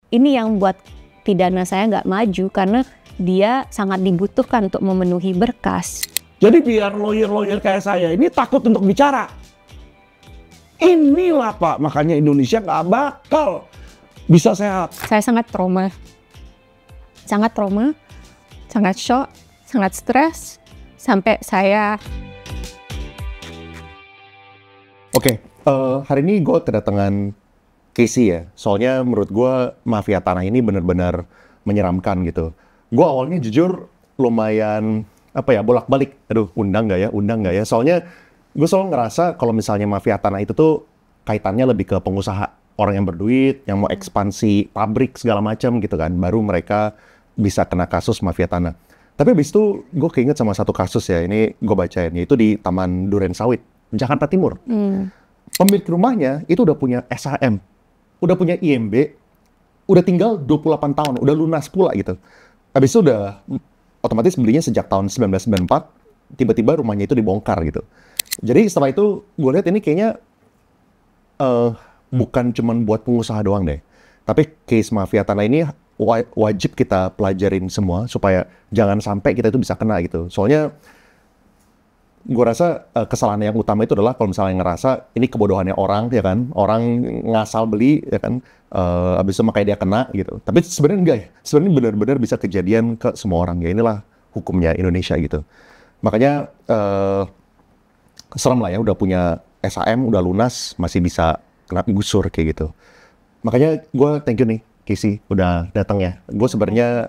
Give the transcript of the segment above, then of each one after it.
Ini yang buat pidana saya nggak maju karena dia sangat dibutuhkan untuk memenuhi berkas. Jadi biar lawyer-lawyer kayak saya ini takut untuk bicara. Inilah Pak, makanya Indonesia nggak bakal bisa sehat. Saya sangat trauma, sangat shock, sangat stres, sampai saya... Oke, hari ini gue kedatangan Casey ya. Soalnya menurut gue mafia tanah ini benar-benar menyeramkan gitu. Gue awalnya jujur lumayan bolak-balik. Aduh, undang nggak ya? Soalnya gue selalu ngerasa kalau misalnya mafia tanah itu tuh kaitannya lebih ke pengusaha, orang yang berduit, yang mau ekspansi pabrik segala macam gitu kan. Baru mereka bisa kena kasus mafia tanah. Tapi habis itu gue keinget sama satu kasus ya. Ini gue bacain, yaitu di Taman Duren Sawit, Jakarta Timur. Pemilik rumahnya itu udah punya SHM, udah punya IMB, udah tinggal 28 tahun, udah lunas pula gitu. Habis itu udah otomatis belinya sejak tahun 1994, tiba-tiba rumahnya itu dibongkar gitu. Jadi setelah itu gue lihat ini kayaknya bukan cuman buat pengusaha doang deh. Tapi case mafia tanah ini wajib kita pelajarin semua supaya jangan sampai kita itu bisa kena gitu. Soalnya gue rasa kesalahan yang utama itu adalah kalau misalnya ngerasa ini kebodohannya orang, ya kan, orang ngasal beli, ya kan, abis itu makanya dia kena gitu. Tapi sebenarnya enggak ya, sebenarnya benar-benar bisa kejadian ke semua orang ya. Inilah hukumnya Indonesia gitu. Makanya serem lah ya, udah punya SHM, udah lunas, masih bisa kena gusur kayak gitu. Makanya gue thank you nih Casey udah datang ya. Gue sebenarnya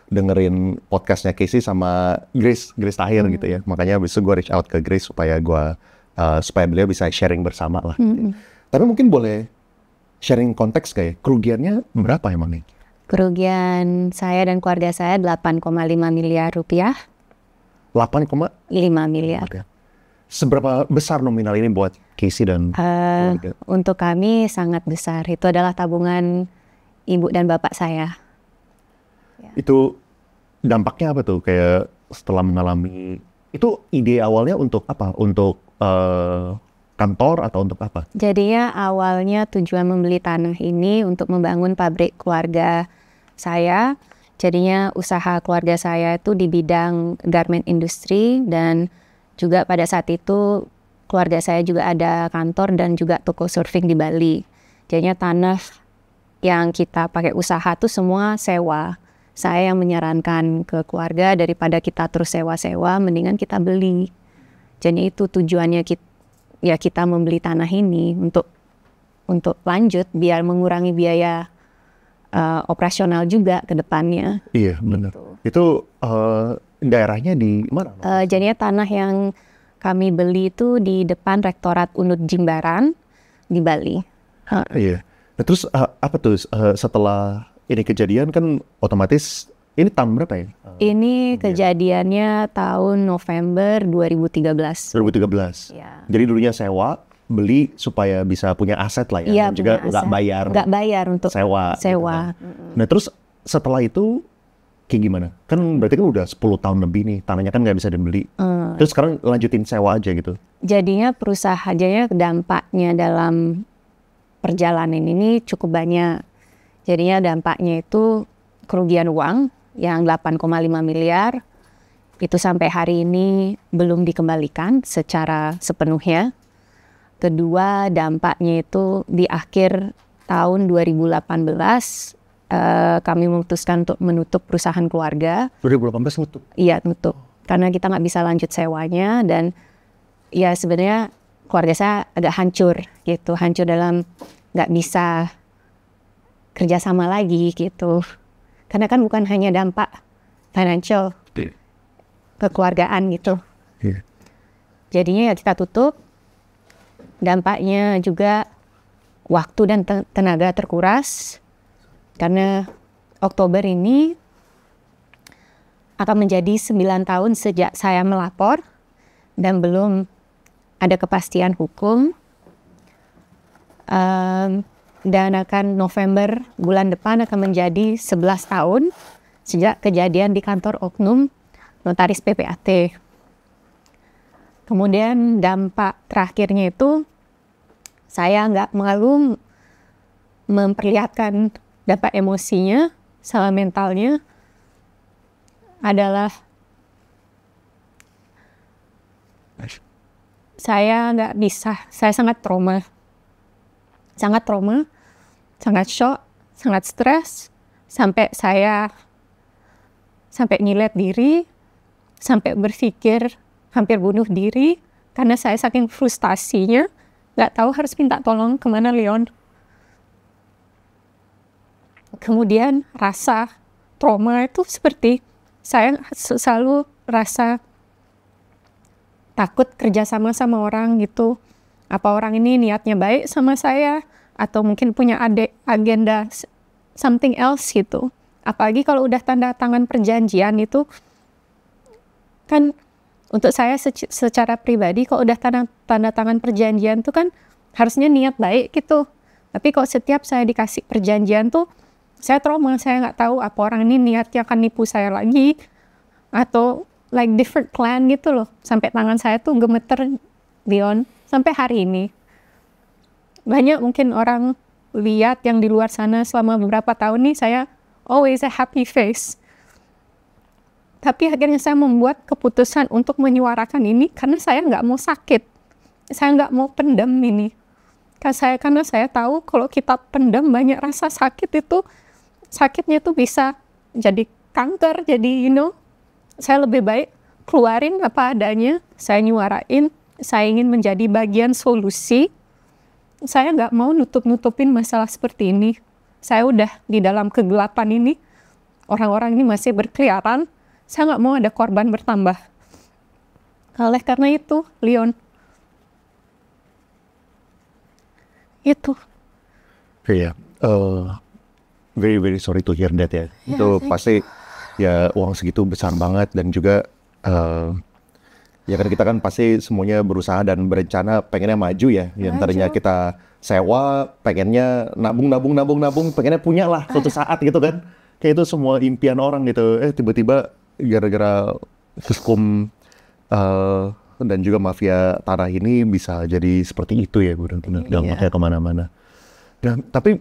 dengerin podcastnya Casey sama Grace Tahir gitu ya. Makanya abis itu gue reach out ke Grace supaya beliau bisa sharing bersama lah. Tapi mungkin boleh sharing konteks kayak kerugiannya berapa emang nih? Kerugian saya dan keluarga saya 8,5 miliar rupiah. 8,5 miliar. Okay. Seberapa besar nominal ini buat Casey dan keluarga? Untuk kami sangat besar. Itu adalah tabungan ibu dan bapak saya. Itu dampaknya apa tuh? Kayak setelah mengalami itu, ide awalnya untuk apa? Untuk kantor atau untuk apa? Jadinya awalnya tujuan membeli tanah ini untuk membangun pabrik keluarga saya. Jadinya usaha keluarga saya itu di bidang garment industry, dan juga pada saat itu keluarga saya juga ada kantor dan juga toko surfing di Bali. Jadinya tanah yang kita pakai usaha tuh semua sewa. Saya yang menyarankan ke keluarga, daripada kita terus sewa-sewa, mendingan kita beli. Jadi itu tujuannya kita membeli tanah ini untuk lanjut, biar mengurangi biaya operasional juga ke depannya. Iya, benar. Itu daerahnya di mana? Jadinya tanah yang kami beli itu di depan Rektorat Unut Jimbaran di Bali. Iya. Nah, terus apa tuh setelah ini kejadian kan otomatis ini tahun berapa ya? Ini kejadiannya tahun November 2013. 2013. Ya. Jadi dulunya sewa, beli supaya bisa punya aset lah ya. Iya, dan juga nggak bayar untuk sewa. Gitu kan. Nah terus setelah itu kayak gimana? Kan berarti kan udah 10 tahun lebih nih, tanahnya kan nggak bisa dibeli. Terus sekarang lanjutin sewa aja gitu? Jadinya perusahaannya dampaknya dalam perjalanan ini cukup banyak. Jadinya dampaknya itu kerugian uang yang 8,5 miliar. Itu sampai hari ini belum dikembalikan secara sepenuhnya. Kedua, dampaknya itu di akhir tahun 2018 kami memutuskan untuk menutup perusahaan keluarga. 2018 nutup? Iya, nutup. Karena kita nggak bisa lanjut sewanya, dan ya sebenarnya keluarga saya agak hancur gitu. Hancur dalam nggak bisa kerjasama lagi gitu. Karena kan bukan hanya dampak financial, kekeluargaan gitu. Jadinya ya kita tutup. Dampaknya juga waktu dan tenaga terkuras. Karena Oktober ini akan menjadi 9 tahun sejak saya melapor, dan belum ada kepastian hukum. Dan akan November bulan depan akan menjadi 11 tahun sejak kejadian di kantor oknum notaris PPAT. Kemudian dampak terakhirnya itu saya nggak malu memperlihatkan dampak emosinya sama mentalnya adalah saya nggak bisa, saya sangat trauma, sangat shock, sangat stres, sampai nyilet diri, sampai berpikir hampir bunuh diri, karena saya saking frustasinya, nggak tahu harus minta tolong kemana, Leon. Kemudian rasa trauma itu seperti saya selalu rasa takut kerjasama sama orang gitu. Apa orang ini niatnya baik sama saya, atau mungkin punya agenda something else gitu. Apalagi kalau udah tanda tangan perjanjian itu, kan untuk saya secara pribadi, kalau udah tanda tangan perjanjian tuh kan harusnya niat baik gitu. Tapi kalau setiap saya dikasih perjanjian tuh, saya trauma, saya nggak tahu apa orang ini niatnya akan nipu saya lagi, atau like different plan gitu loh. Sampai tangan saya tuh gemeter, Leon, sampai hari ini. Banyak mungkin orang lihat yang di luar sana selama beberapa tahun nih, saya always a happy face. Tapi akhirnya saya membuat keputusan untuk menyuarakan ini karena saya nggak mau sakit. Saya nggak mau pendam ini. Karena saya tahu kalau kita pendam banyak rasa sakit itu, sakitnya itu bisa jadi kanker, jadi saya lebih baik keluarin apa adanya, saya nyuarain, saya ingin menjadi bagian solusi. Saya nggak mau nutup-nutupin masalah seperti ini. Saya udah di dalam kegelapan ini, orang-orang ini masih berkeliaran, saya nggak mau ada korban bertambah. Oleh karena itu, Leon, itu. Iya, very very sorry to hear that ya. Itu pasti ya uang segitu besar banget, dan juga ya kan kita kan pasti semuanya berusaha dan berencana pengennya maju ya. Yang tadinya kita sewa, pengennya nabung, pengennya punya lah suatu saat gitu kan. Kayak itu semua impian orang gitu. Tiba-tiba gara-gara hukum dan juga mafia tanah ini bisa jadi seperti itu ya, benar-benar dampaknya kemana-mana. Dan tapi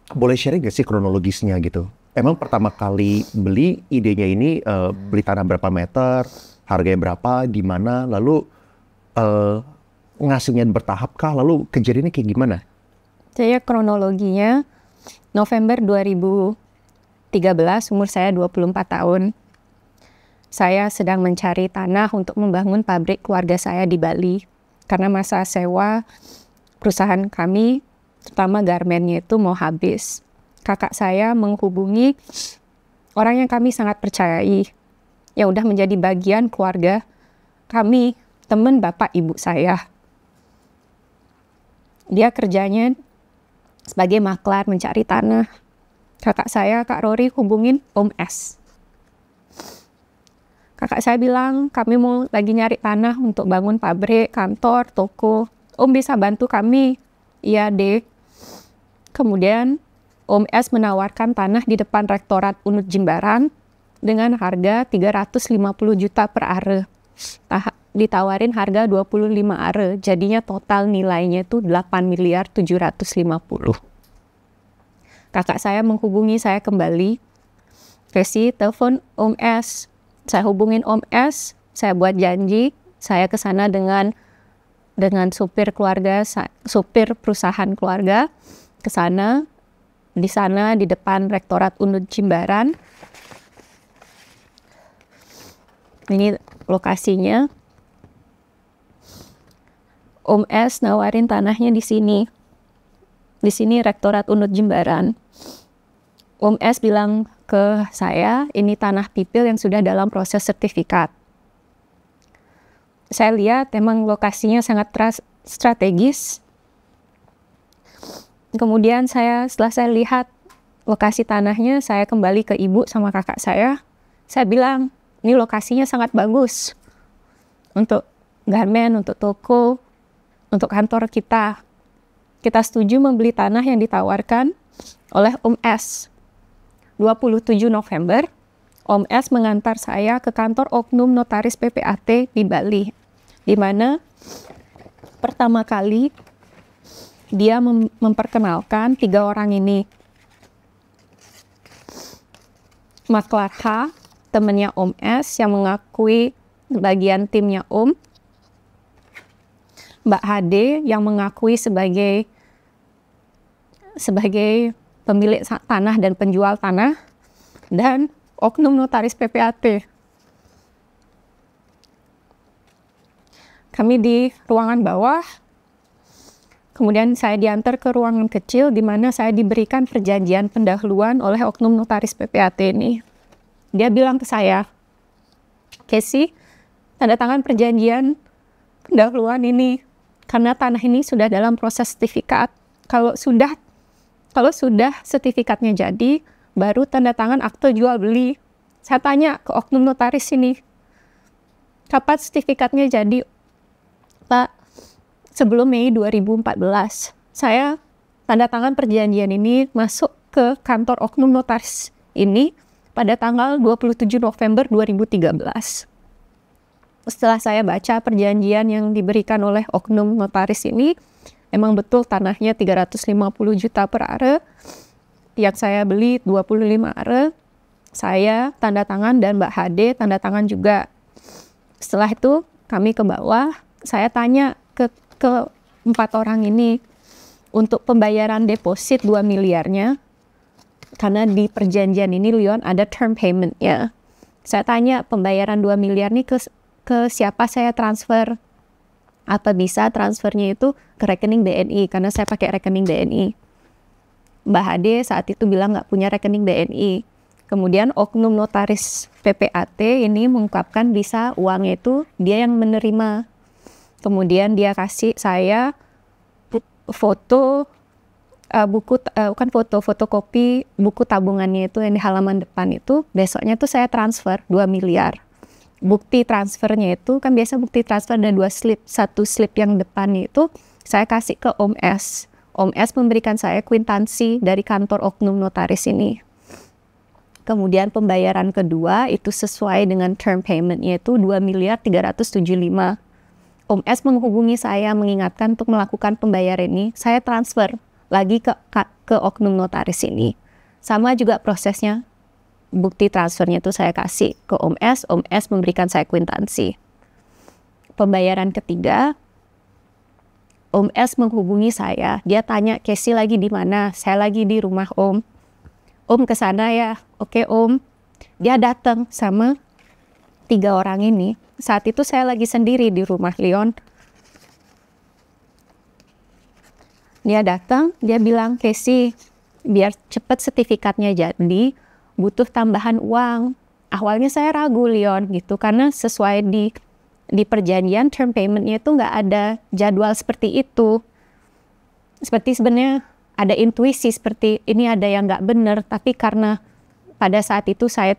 boleh sharing gak sih kronologisnya gitu? Emang pertama kali beli idenya ini beli tanah berapa meter, harganya berapa, di mana, lalu ngasihnya bertahap kah, lalu kejadiannya kayak gimana? Saya kronologinya November 2013, umur saya 24 tahun. Saya sedang mencari tanah untuk membangun pabrik keluarga saya di Bali. Karena masa sewa perusahaan kami, terutama garmennya itu mau habis. Kakak saya menghubungi orang yang kami sangat percayai, yang udah menjadi bagian keluarga kami, teman bapak ibu saya. Dia kerjanya sebagai maklar mencari tanah. Kakak saya, Kak Rory, hubungin Om S. Kakak saya bilang, kami mau lagi nyari tanah untuk bangun pabrik, kantor, toko. Om bisa bantu kami? Iya, Dek. Kemudian Om S menawarkan tanah di depan Rektorat Unut Jimbaran dengan harga 350 juta per are. Ditawarin harga 25 are, jadinya total nilainya itu 8.750.000.000. Kakak saya menghubungi saya kembali. Resi, telepon Om S. Saya hubungin Om S, saya buat janji, saya ke sana dengan supir keluarga, supir perusahaan keluarga, ke sana. Di sana di depan Rektorat Unut Jimbaran. Ini lokasinya. Om S nawarin tanahnya di sini. Di sini Rektorat Unut Jimbaran. Om S bilang ke saya, ini tanah pipil yang sudah dalam proses sertifikat. Saya lihat emang lokasinya sangat strategis. Kemudian setelah saya lihat lokasi tanahnya, saya kembali ke ibu sama kakak saya. Saya bilang, ini lokasinya sangat bagus untuk garmen, untuk toko, untuk kantor kita. Kita setuju membeli tanah yang ditawarkan oleh Om S. 27 November, Om S mengantar saya ke kantor Oknum Notaris PPAT di Bali, di mana pertama kali dia memperkenalkan 3 orang ini. Maklar H, temennya Om S yang mengakui bagian timnya Om. Mbak HD yang mengakui sebagai pemilik tanah dan penjual tanah, dan oknum notaris PPAT. Kami di ruangan bawah, kemudian saya diantar ke ruangan kecil di mana saya diberikan perjanjian pendahuluan oleh oknum notaris PPAT ini. Dia bilang ke saya, Casey, tanda tangan perjanjian pendahuluan ini, karena tanah ini sudah dalam proses sertifikat. Kalau sudah sertifikatnya jadi, baru tanda tangan akte jual beli. Saya tanya ke oknum notaris ini, kapan sertifikatnya jadi, Pak? Sebelum Mei 2014, saya tanda tangan perjanjian ini masuk ke kantor oknum notaris ini pada tanggal 27 November 2013. Setelah saya baca perjanjian yang diberikan oleh oknum notaris ini, emang betul tanahnya 350 juta per are, yang saya beli 25 are, saya tanda tangan dan Mbak HD tanda tangan juga. Setelah itu kami ke bawah, saya tanya ke 4 orang ini untuk pembayaran deposit 2 miliarnya, karena di perjanjian ini Leon ada term payment-nya. Saya tanya pembayaran 2 miliar ini ke siapa saya transfer, apa bisa transfernya itu ke rekening BNI, karena saya pakai rekening BNI. Mbak HD saat itu bilang nggak punya rekening BNI. Kemudian oknum notaris PPAT ini mengungkapkan bisa uangnya itu dia yang menerima. Kemudian dia kasih saya foto fotokopi buku tabungannya itu yang di halaman depan itu. Besoknya tuh saya transfer 2 miliar. Bukti transfernya itu, kan biasa bukti transfer ada 2 slip. Satu slip yang depan itu saya kasih ke Om S. Om S memberikan saya kwitansi dari kantor oknum notaris ini. Kemudian pembayaran kedua itu sesuai dengan term payment-nya itu 2 miliar 375. Om S menghubungi saya mengingatkan untuk melakukan pembayaran ini. Saya transfer lagi ke oknum notaris ini. Sama juga prosesnya. Bukti transfernya itu saya kasih ke Om S memberikan saya kwitansi. Pembayaran ketiga, Om S menghubungi saya, dia tanya, Casey lagi di mana? Saya lagi di rumah Om. Om ke sana ya? Oke Om. Dia datang sama 3 orang ini. Saat itu saya lagi sendiri di rumah Leon. Dia datang, dia bilang, Casey, biar cepat sertifikatnya jadi, butuh tambahan uang. Awalnya saya ragu Leon gitu, karena sesuai di perjanjian term payment-nya itu nggak ada jadwal seperti itu. Seperti sebenarnya ada intuisi seperti ini ada yang nggak benar, tapi karena pada saat itu saya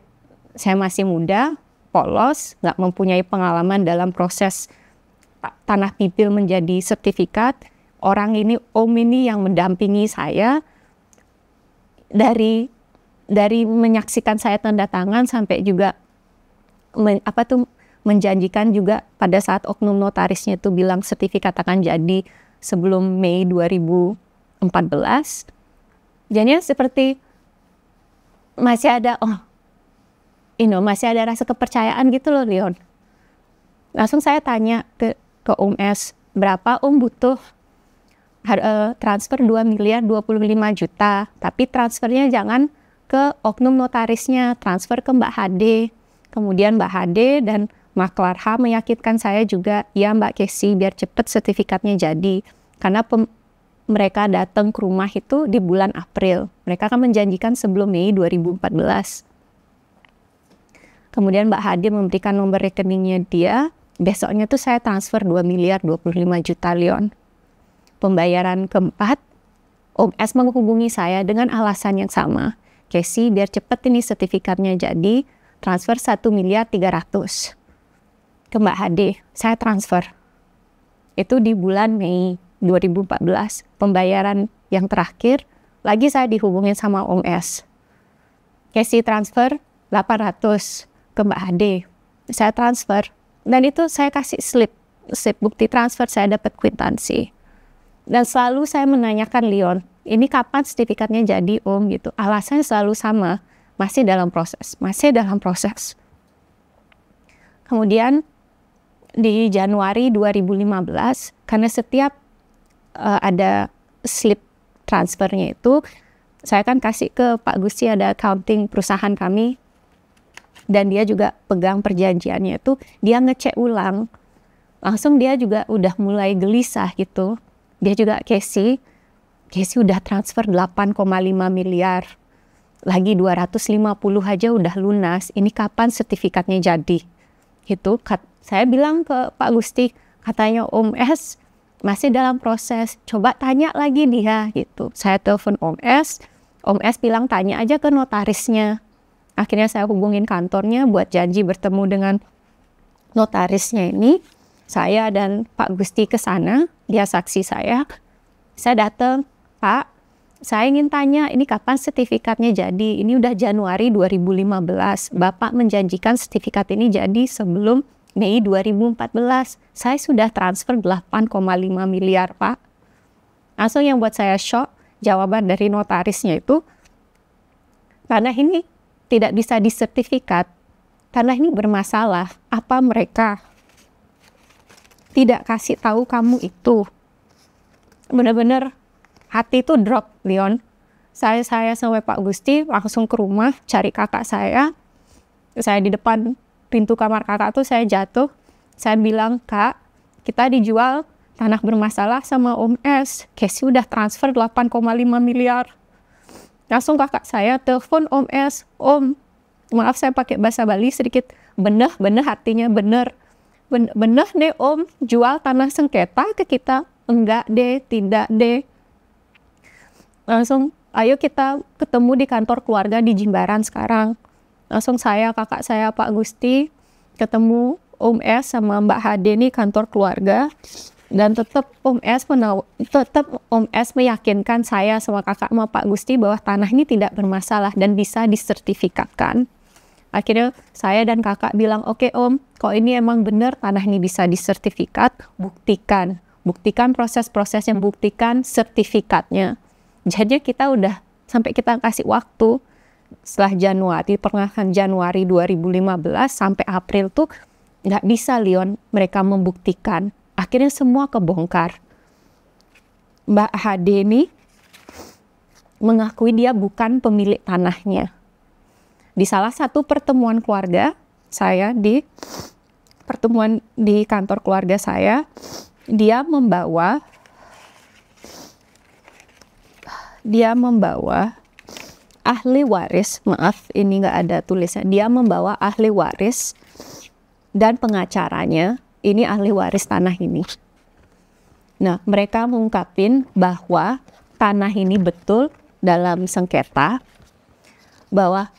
masih muda, polos, nggak mempunyai pengalaman dalam proses tanah sipil menjadi sertifikat. Orang ini, Om ini yang mendampingi saya dari menyaksikan saya tanda tangan sampai juga menjanjikan juga pada saat oknum notarisnya itu bilang sertifikat akan jadi sebelum Mei 2014. Jadinya seperti masih ada masih ada rasa kepercayaan gitu loh Leon. Langsung saya tanya ke Om S, berapa Om butuh transfer 2 miliar 25 juta, tapi transfernya jangan ke oknum notarisnya, transfer ke Mbak HD. Kemudian Mbak HD dan Maklar H meyakinkan saya juga, ya Mbak Casey, biar cepat sertifikatnya jadi. Karena mereka datang ke rumah itu di bulan April. Mereka akan menjanjikan sebelum Mei 2014. Kemudian Mbak HD memberikan nomor rekeningnya dia. Besoknya tuh saya transfer 2 miliar 25 juta Leon. Pembayaran keempat, Om S menghubungi saya dengan alasan yang sama. Casey, biar cepat ini sertifikatnya jadi, transfer 1 miliar 300 ke Mbak HD. Saya transfer. Itu di bulan Mei 2014. Pembayaran yang terakhir, lagi saya dihubungin sama Om S. Casey transfer 800 ke Mbak HD. Saya transfer. Dan itu saya kasih slip bukti transfer, saya dapat kwitansi. Dan selalu saya menanyakan Leon, ini kapan sertifikatnya jadi Om gitu. Alasannya selalu sama. masih dalam proses. Kemudian di Januari 2015, karena setiap ada slip transfernya itu, saya kan kasih ke Pak Gusti, ada accounting perusahaan kami, dan dia juga pegang perjanjiannya itu, dia ngecek ulang. Langsung dia juga udah mulai gelisah gitu. Dia juga Casey udah transfer 8,5 miliar. Lagi 250 aja udah lunas. Ini kapan sertifikatnya jadi? Gitu. Saya bilang ke Pak Gusti, katanya Om S masih dalam proses. Coba tanya lagi dia gitu. Saya telepon Om S bilang tanya aja ke notarisnya. Akhirnya saya hubungin kantornya buat janji bertemu dengan notarisnya ini. Saya dan Pak Gusti ke sana, dia saksi saya. Saya datang, Pak, saya ingin tanya ini kapan sertifikatnya jadi? Ini udah Januari 2015. Bapak menjanjikan sertifikat ini jadi sebelum Mei 2014. Saya sudah transfer 8,5 miliar, Pak. Langsung yang buat saya shock, jawaban dari notarisnya itu, karena ini tidak bisa disertifikat, karena ini bermasalah. Apa mereka tidak kasih tahu kamu itu? Bener-bener hati itu drop, Leon. Saya sampai Pak Gusti langsung ke rumah cari kakak saya. Saya di depan pintu kamar kakak tuh saya jatuh. Saya bilang, Kak, kita dijual tanah bermasalah sama Om S. Casey udah transfer 8,5 miliar. Langsung kakak saya telepon Om S. Om, maaf saya pakai bahasa Bali sedikit. Bener hatinya bener. Bener deh Om, jual tanah sengketa ke kita. Enggak deh, tidak deh. Langsung, ayo kita ketemu di kantor keluarga di Jimbaran sekarang. Langsung saya, kakak saya, Pak Gusti, ketemu Om S sama Mbak Hade nih kantor keluarga. Dan tetap Om S meyakinkan saya sama kakak sama Pak Gusti bahwa tanah ini tidak bermasalah dan bisa disertifikatkan. Akhirnya saya dan kakak bilang, oke Om, kalau ini emang benar tanah ini bisa disertifikat, buktikan proses-prosesnya, buktikan sertifikatnya. Jadi kita udah sampai kita kasih waktu setelah pertengahan Januari 2015 sampai April tuh nggak bisa Leon mereka membuktikan. Akhirnya semua kebongkar. Mbak Hade ini mengakui dia bukan pemilik tanahnya. Di salah satu pertemuan keluarga saya, di pertemuan di kantor keluarga saya, dia membawa ahli waris, maaf ini nggak ada tulisan, dia membawa ahli waris dan pengacaranya, ini ahli waris tanah ini. Nah, mereka mengungkapin bahwa tanah ini betul dalam sengketa, bahwa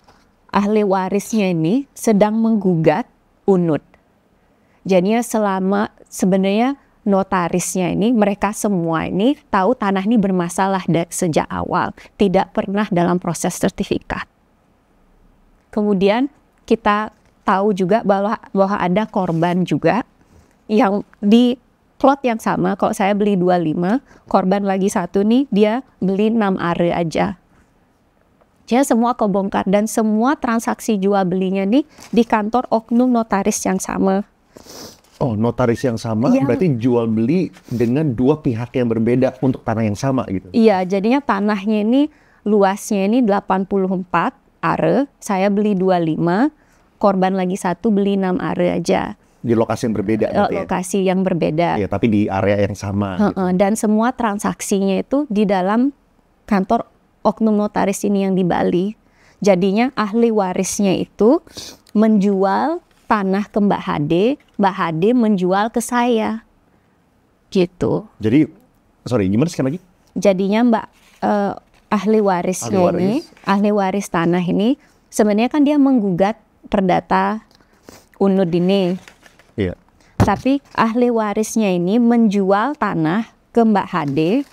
ahli warisnya ini sedang menggugat unut. Jadinya sebenarnya notarisnya ini, mereka semua ini tahu tanah ini bermasalah sejak awal, tidak pernah dalam proses sertifikat. Kemudian kita tahu juga bahwa ada korban juga yang di plot yang sama. Kalau saya beli 25, korban lagi satu nih, dia beli 6 are aja. Jadi semua kebongkar dan semua transaksi jual belinya nih di kantor oknum notaris yang sama. Oh, notaris yang sama berarti jual beli dengan dua pihak yang berbeda untuk tanah yang sama gitu? Iya, jadinya tanahnya ini luasnya ini 84 are, saya beli 25, korban lagi satu beli 6 are aja. Di lokasi yang berbeda? Lokasi yang berbeda. Iya, tapi di area yang sama. Gitu. Dan semua transaksinya itu di dalam kantor oknum notaris ini yang di Bali. Jadinya ahli warisnya itu menjual tanah ke Mbak Hade menjual ke saya. Gitu. Jadi, gimana sekali lagi? Jadinya ahli waris tanah ini, sebenarnya kan dia menggugat perdata unut ini. Iya. Tapi ahli warisnya ini menjual tanah ke Mbak Hade,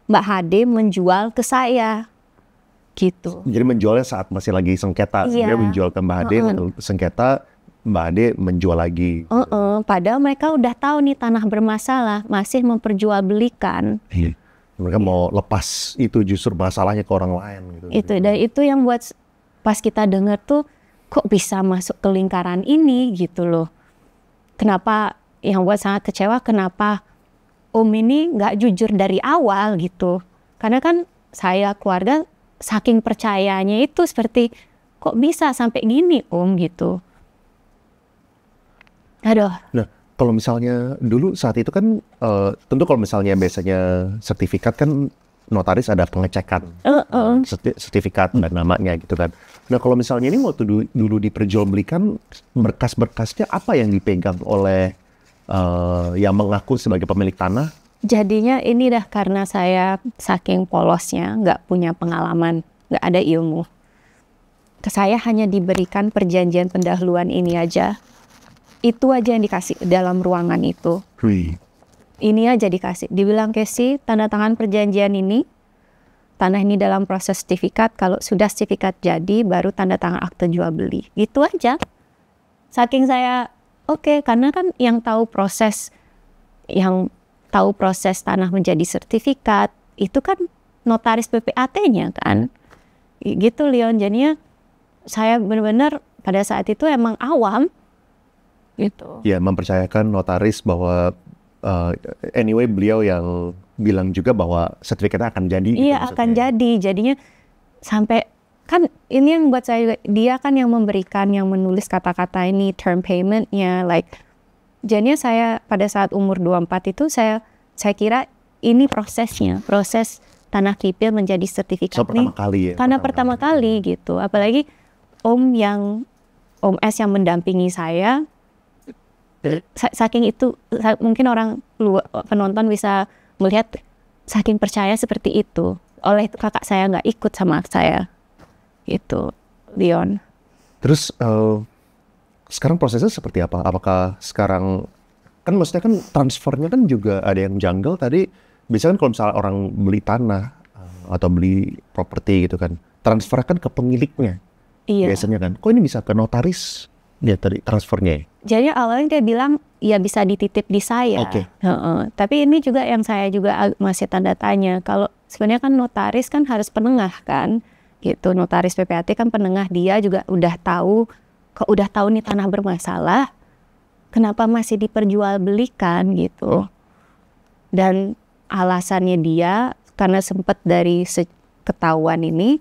Mbak Hade menjual ke saya. Gitu. Jadi menjualnya saat masih lagi sengketa, dia menjual ke Mbak Hade, sengketa, Mbak Hade menjual lagi. Padahal mereka udah tahu nih tanah bermasalah, masih memperjualbelikan. Mereka mau lepas itu justru masalahnya ke orang lain gitu. Dan itu yang buat pas kita dengar tuh kok bisa masuk ke lingkaran ini gitu loh. Kenapa yang buat sangat kecewa, kenapa Om ini nggak jujur dari awal gitu. Karena kan saya keluarga saking percayanya itu seperti kok bisa sampai gini Om gitu. Aduh. Nah, kalau misalnya dulu saat itu kan tentu kalau misalnya biasanya sertifikat kan notaris ada pengecekan sertifikat dan namanya gitu kan. Nah, kalau misalnya ini waktu dulu diperjualbelikan, berkas-berkasnya apa yang dipegang oleh yang mengaku sebagai pemilik tanah? Jadinya ini dah karena saya saking polosnya, nggak punya pengalaman, nggak ada ilmu. Saya hanya diberikan perjanjian pendahuluan ini aja. Itu aja yang dikasih dalam ruangan itu. Ini aja dikasih. Dibilang Casey, tanda tangan perjanjian ini. Tanah ini dalam proses sertifikat. Kalau sudah sertifikat jadi, baru tanda tangan akte jual beli. Gitu aja. Saking saya, oke, karena kan yang tahu proses tanah menjadi sertifikat, itu kan notaris PPAT-nya kan. Gitu Leon. Jadinya saya benar-benar pada saat itu emang awam. Gitu. Ya, mempercayakan notaris bahwa anyway beliau yang bilang juga bahwa sertifikatnya akan jadi. Iya, gitu, akan jadi. Jadinya sampai kan ini yang buat saya, dia kan yang memberikan, yang menulis kata-kata ini, term payment-nya, like. Jadinya saya pada saat umur 24 itu saya kira ini prosesnya, proses tanah kipil menjadi sertifikat pertama kali ya. Karena pertama kali gitu. Apalagi Om S yang mendampingi saya. Saking itu, mungkin orang penonton bisa melihat saking percaya seperti itu. Oleh kakak saya nggak ikut sama saya. Gitu, Leon. Terus sekarang prosesnya seperti apa? Apakah sekarang, kan maksudnya kan transfernya kan juga ada yang janggal tadi. Biasanya kan kalau misalnya orang beli tanah atau beli properti gitu kan, transfer kan ke pemiliknya. Iya. Biasanya kan, kok ini bisa ke notaris? Dia tadi transfernya ya? Jadi awalnya dia bilang ya bisa dititip di saya. Oke. Tapi ini juga yang saya juga masih tanda tanya. Kalau sebenarnya kan notaris kan harus penengah kan, gitu. Notaris PPAT kan penengah, dia juga udah tahu, kok udah tahu nih tanah bermasalah, kenapa masih diperjualbelikan gitu. Dan alasannya dia karena sempat dari ketahuan ini,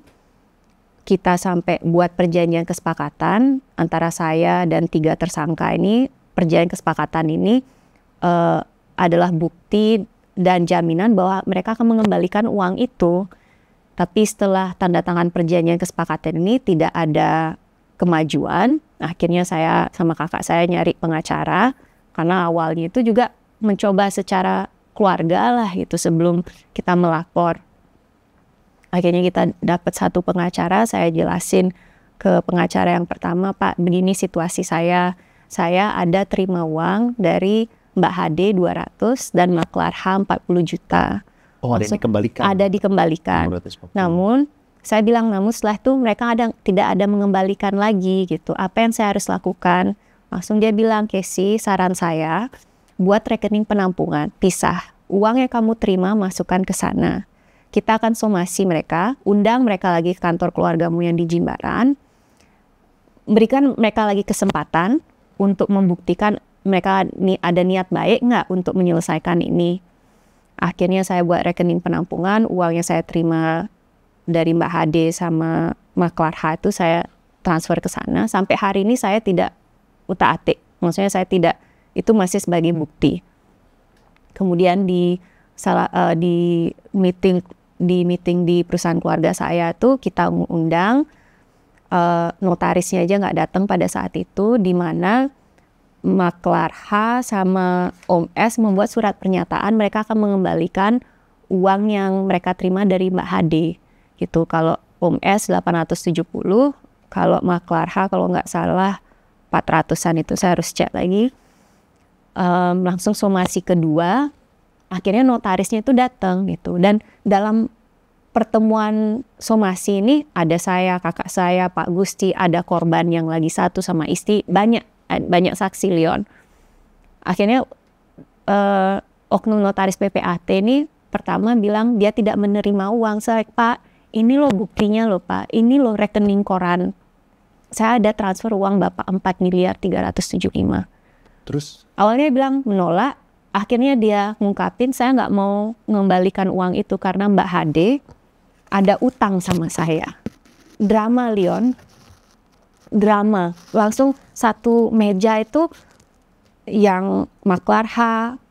kita sampai buat perjanjian kesepakatan antara saya dan 3 tersangka ini. Perjanjian kesepakatan ini adalah bukti dan jaminan bahwa mereka akan mengembalikan uang itu. Tapi setelah tanda tangan perjanjian kesepakatan ini tidak ada kemajuan. Akhirnya saya sama kakak saya nyari pengacara. Karena awalnya itu juga mencoba secara keluarga lah gitu sebelum kita melapor. Akhirnya kita dapat 1 pengacara, saya jelasin ke pengacara yang pertama, Pak, begini situasi saya ada terima uang dari Mbak HD 200 dan maklar H 40 juta. Oh, ada yang dikembalikan? Ada dikembalikan. Namun, saya bilang, setelah itu mereka tidak ada mengembalikan lagi gitu. Apa yang saya harus lakukan? Langsung dia bilang, Casey, saran saya, buat rekening penampungan, pisah. Uang yang kamu terima, masukkan ke sana. Kita akan somasi mereka, undang mereka lagi ke kantor keluargamu yang di Jimbaran, berikan mereka lagi kesempatan untuk membuktikan mereka ada niat baik nggak untuk menyelesaikan ini. Akhirnya saya buat rekening penampungan, uang yang saya terima dari Mbak HD sama maklar H itu saya transfer ke sana. Sampai hari ini saya tidak utak-atik, maksudnya saya tidak, itu masih sebagai bukti. Kemudian di meeting di perusahaan keluarga saya tuh kita mengundang notarisnya aja nggak datang pada saat itu, di mana maklar H sama Om S membuat surat pernyataan mereka akan mengembalikan uang yang mereka terima dari Mbak HD gitu. Kalau Om S 870, kalau maklar H kalau nggak salah 400-an, itu saya harus cek lagi. Langsung somasi kedua, akhirnya notarisnya itu datang gitu. Dan dalam pertemuan somasi ini ada saya, kakak saya, Pak Gusti, ada korban yang lagi satu sama istri, banyak saksi, Leon. Akhirnya oknum notaris PPAT ini pertama bilang dia tidak menerima uang. Saya, Pak, ini loh buktinya loh Pak, ini loh rekening koran. Saya ada transfer uang Bapak 4.375.000. Terus? Awalnya dia bilang menolak, akhirnya dia ngungkapin saya nggak mau mengembalikan uang itu karena Mbak Hade ada utang sama saya. Drama Leon, drama. Langsung satu meja itu yang maklar H,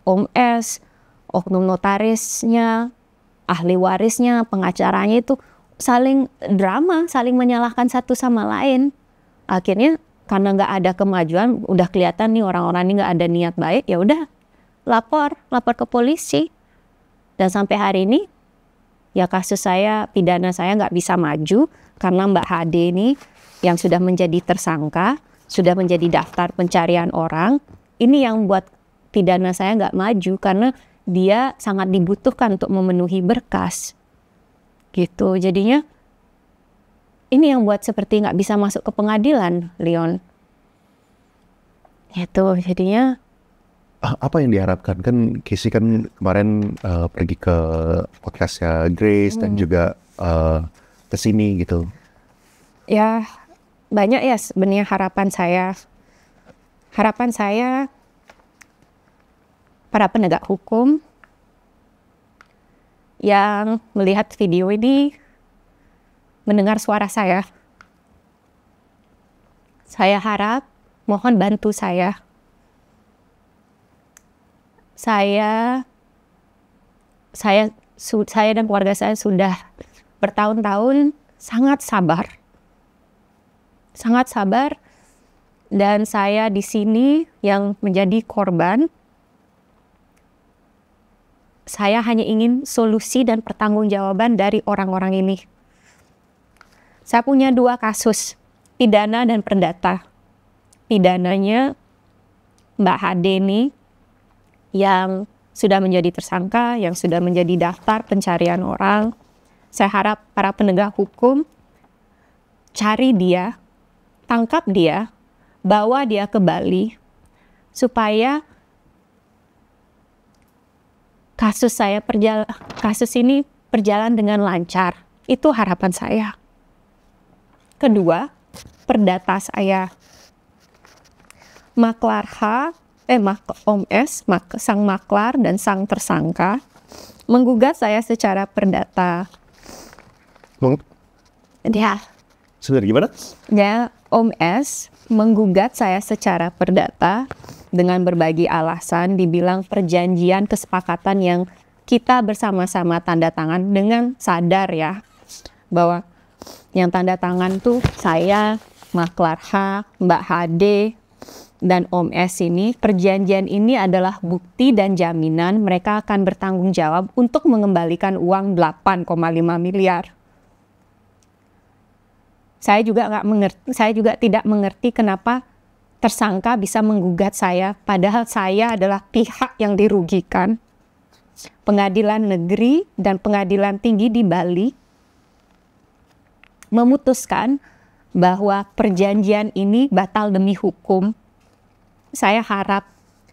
Om S, oknum notarisnya, ahli warisnya, pengacaranya itu saling drama, saling menyalahkan satu sama lain. Akhirnya karena nggak ada kemajuan, udah kelihatan nih orang-orang ini nggak ada niat baik, ya udah lapor ke polisi. Dan sampai hari ini ya kasus saya, pidana saya nggak bisa maju karena Mbak Hade ini yang sudah menjadi tersangka, sudah menjadi daftar pencarian orang. Ini yang buat pidana saya nggak maju karena dia sangat dibutuhkan untuk memenuhi berkas. Gitu, jadinya ini yang buat seperti nggak bisa masuk ke pengadilan, Leon. Gitu, jadinya. Apa yang diharapkan? Kan Casey kan kemarin pergi ke podcastnya Grace dan juga ke sini gitu. Ya, banyak ya sebenarnya harapan saya. Harapan saya para penegak hukum yang melihat video ini mendengar suara saya. Saya harap mohon bantu saya. Saya dan keluarga saya sudah bertahun-tahun sangat sabar. Sangat sabar, dan saya di sini yang menjadi korban. Saya hanya ingin solusi dan pertanggungjawaban dari orang-orang ini. Saya punya 2 kasus, pidana dan perdata. Pidananya Mbak Hade ini yang sudah menjadi tersangka, yang sudah menjadi daftar pencarian orang. Saya harap para penegak hukum cari dia, tangkap dia, bawa dia ke Bali, supaya kasus ini berjalan dengan lancar. Itu harapan saya. Kedua, perdata saya. Maklar Om S, sang maklar dan sang tersangka menggugat saya secara perdata. Ya. Sebenarnya gimana? Ya, Om S menggugat saya secara perdata dengan berbagai alasan, dibilang perjanjian kesepakatan yang kita bersama-sama tanda tangan dengan sadar ya bahwa yang tanda tangan tuh saya, maklar H, Mbak Hade, dan Om S ini. Perjanjian ini adalah bukti dan jaminan mereka akan bertanggung jawab untuk mengembalikan uang 8,5 miliar. Saya juga tidak mengerti kenapa tersangka bisa menggugat saya, padahal saya adalah pihak yang dirugikan. Pengadilan negeri dan pengadilan tinggi di Bali memutuskan bahwa perjanjian ini batal demi hukum. Saya harap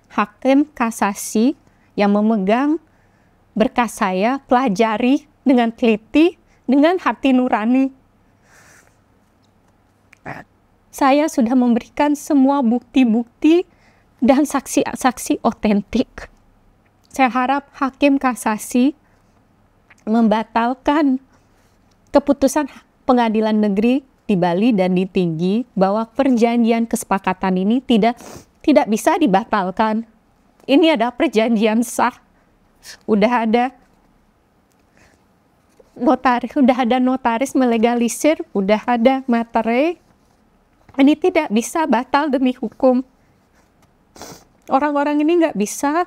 hakim kasasi yang memegang berkas saya pelajari dengan teliti, dengan hati nurani. Saya sudah memberikan semua bukti-bukti dan saksi-saksi otentik. Saya harap hakim kasasi membatalkan keputusan pengadilan negeri di Bali dan di tinggi bahwa perjanjian kesepakatan ini tidak bisa dibatalkan. Ini adalah perjanjian sah. Udah ada notaris melegalisir, udah ada materai. Ini tidak bisa batal demi hukum. Orang-orang ini nggak bisa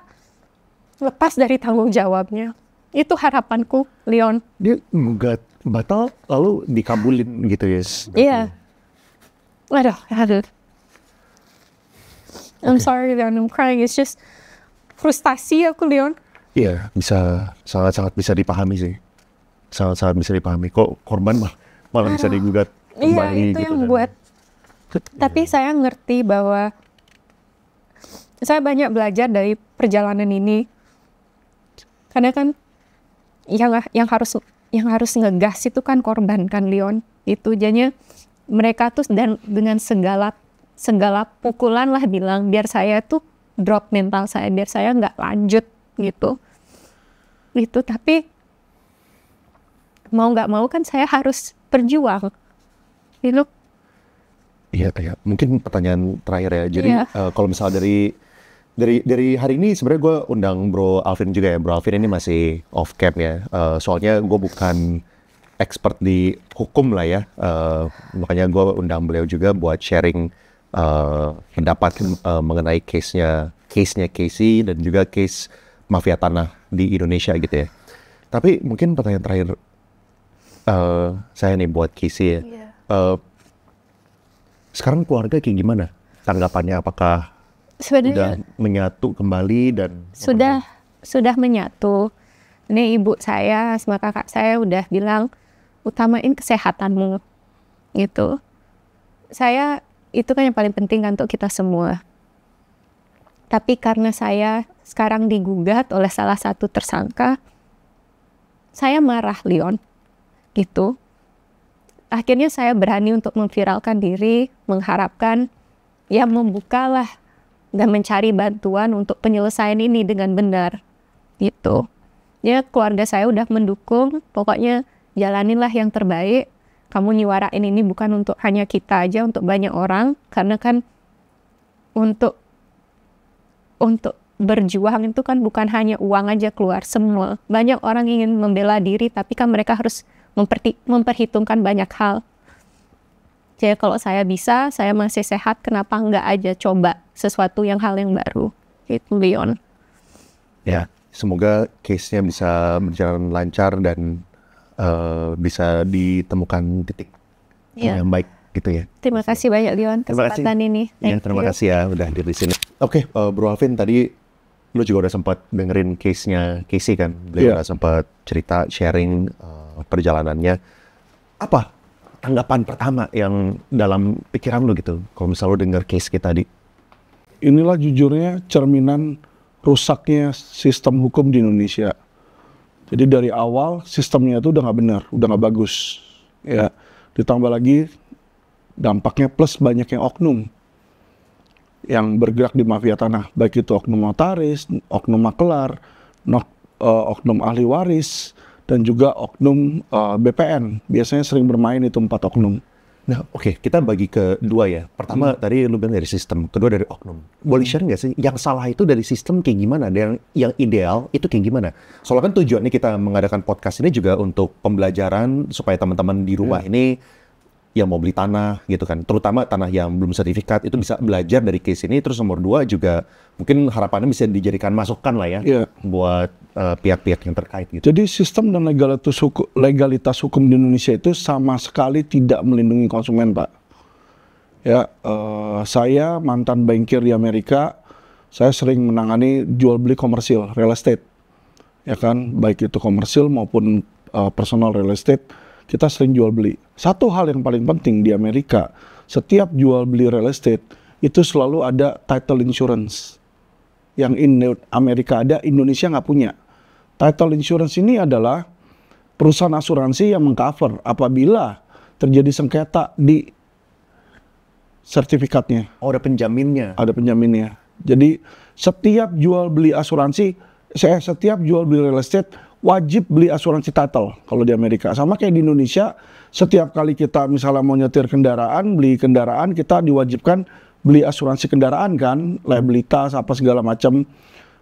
lepas dari tanggung jawabnya. Itu harapanku, Leon. Dia gugat batal lalu dikabulin gitu ya? Iya. Aduh. I'm sorry, Leon. I'm crying. It's just frustasi aku, Leon. Iya, sangat-sangat bisa dipahami sih. Sangat-sangat bisa dipahami. Kok korban malah bisa digugat kembali iya, itu gitu. yang buat. Tapi saya ngerti bahwa saya banyak belajar dari perjalanan ini. Karena kan yang harus ngegas itu kan korban kan, Leon. Itu jadinya mereka tuh dan dengan segala pukulan lah bilang biar saya tuh drop mental saya, biar saya nggak lanjut gitu. Itu tapi mau nggak mau kan saya harus berjuang. Gitu. Iya, mungkin pertanyaan terakhir ya. Jadi kalau misalnya dari hari ini sebenarnya gue undang Bro Alvin juga ya. Bro Alvin ini masih off cam ya. Soalnya gue bukan expert di hukum lah ya. Makanya gue undang beliau juga buat sharing pendapat mengenai case-nya Casey dan juga case mafia tanah di Indonesia gitu ya. Tapi mungkin pertanyaan terakhir saya nih buat Casey ya. Sekarang keluarga kayak gimana tanggapannya? Apakah sudah menyatu kembali dan sudah menyatu? Ini ibu saya sama kakak saya udah bilang utamain kesehatanmu gitu. Saya itu kan yang paling penting kan untuk kita semua. Tapi karena saya sekarang digugat oleh salah satu tersangka, saya marah, Leon, gitu. Akhirnya saya berani untuk memviralkan diri, mengharapkan ya membukalah dan mencari bantuan untuk penyelesaian ini dengan benar, gitu. Ya keluarga saya udah mendukung, pokoknya jalaninlah yang terbaik. Kamu nyuarain ini bukan untuk hanya kita aja, untuk banyak orang, karena kan untuk berjuang itu kan bukan hanya uang aja keluar, semua. Banyak orang ingin membela diri, tapi kan mereka harus memperhitungkan banyak hal. Jadi kalau saya bisa, saya masih sehat, kenapa enggak aja coba sesuatu hal yang baru. Itu Leon. Ya, semoga case-nya bisa berjalan lancar dan bisa ditemukan titik yang baik gitu ya. Terima kasih banyak Leon kesempatan ini. Terima kasih ya udah hadir di sini. Oke, Bro Alvin, tadi lu juga udah sempat dengerin case-nya Casey kan? Beliau udah sempat cerita, sharing perjalanannya. Apa tanggapan pertama yang dalam pikiran lu gitu kalau misalnya lu denger case kita tadi? Inilah jujurnya cerminan rusaknya sistem hukum di Indonesia. Jadi dari awal sistemnya itu udah nggak benar, udah nggak bagus. Ya, ditambah lagi dampaknya plus banyaknya oknum yang bergerak di mafia tanah, baik itu oknum notaris, oknum makelar, oknum ahli waris, dan juga oknum BPN. Biasanya sering bermain itu 4 oknum. Nah, oke, kita bagi ke dua ya. Pertama tadi lu bilang dari sistem, kedua dari oknum. Boleh share nggak sih, yang salah itu dari sistem kayak gimana, dan yang ideal itu kayak gimana? Soalnya kan tujuannya kita mengadakan podcast ini juga untuk pembelajaran supaya teman-teman di rumah ini yang mau beli tanah gitu kan, terutama tanah yang belum sertifikat itu bisa belajar dari case ini. Terus nomor 2 juga mungkin harapannya bisa dijadikan masukan lah ya buat pihak-pihak yang terkait gitu. Jadi sistem dan legalitas hukum di Indonesia itu sama sekali tidak melindungi konsumen, Pak. Ya, saya mantan bankir di Amerika, saya sering menangani jual beli komersil real estate, ya kan, baik itu komersil maupun personal real estate. Kita sering jual beli. Satu hal yang paling penting di Amerika, setiap jual beli real estate itu selalu ada title insurance. Yang Amerika ada, Indonesia nggak punya. Title insurance ini adalah perusahaan asuransi yang mengcover apabila terjadi sengketa di sertifikatnya. Oh, ada penjaminnya. Ada penjaminnya. Jadi setiap jual beli asuransi, setiap jual beli real estate wajib beli asuransi title kalau di Amerika. Sama kayak di Indonesia, setiap kali kita misalnya mau nyetir kendaraan, beli kendaraan, kita diwajibkan beli asuransi kendaraan kan, liabilitas apa segala macam.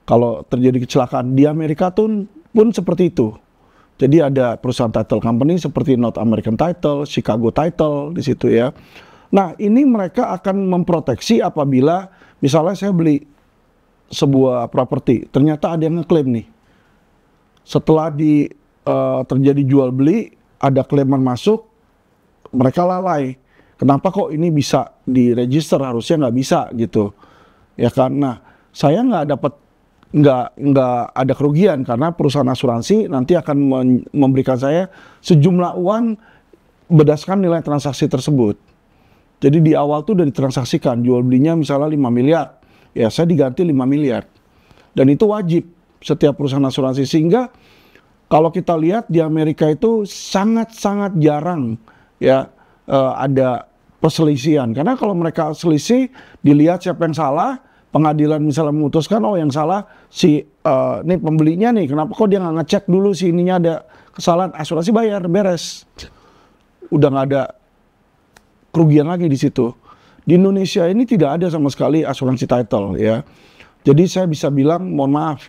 Kalau terjadi kecelakaan di Amerika pun seperti itu. Jadi ada perusahaan title company seperti North American Title, Chicago Title di situ ya. Nah, ini mereka akan memproteksi apabila misalnya saya beli sebuah properti, ternyata ada yang ngeklaim nih. Setelah terjadi jual beli, ada klaiman masuk, mereka lalai. Kenapa kok ini bisa diregister, harusnya nggak bisa gitu, ya kan? Nah, saya nggak ada kerugian karena perusahaan asuransi nanti akan memberikan saya sejumlah uang berdasarkan nilai transaksi tersebut. Jadi di awal tuh udah ditransaksikan, jual belinya misalnya 5 miliar, ya saya diganti 5 miliar, dan itu wajib setiap perusahaan asuransi, sehingga Kalau kita lihat di Amerika itu sangat-sangat jarang ya ada perselisihan. Karena kalau mereka selisih, dilihat siapa yang salah, pengadilan misalnya memutuskan, oh yang salah si nih pembelinya nih, kenapa kok dia nggak ngecek dulu si ininya ada kesalahan, asuransi bayar, beres. Udah nggak ada kerugian lagi di situ. Di Indonesia ini tidak ada sama sekali asuransi title ya. Jadi saya bisa bilang, mohon maaf,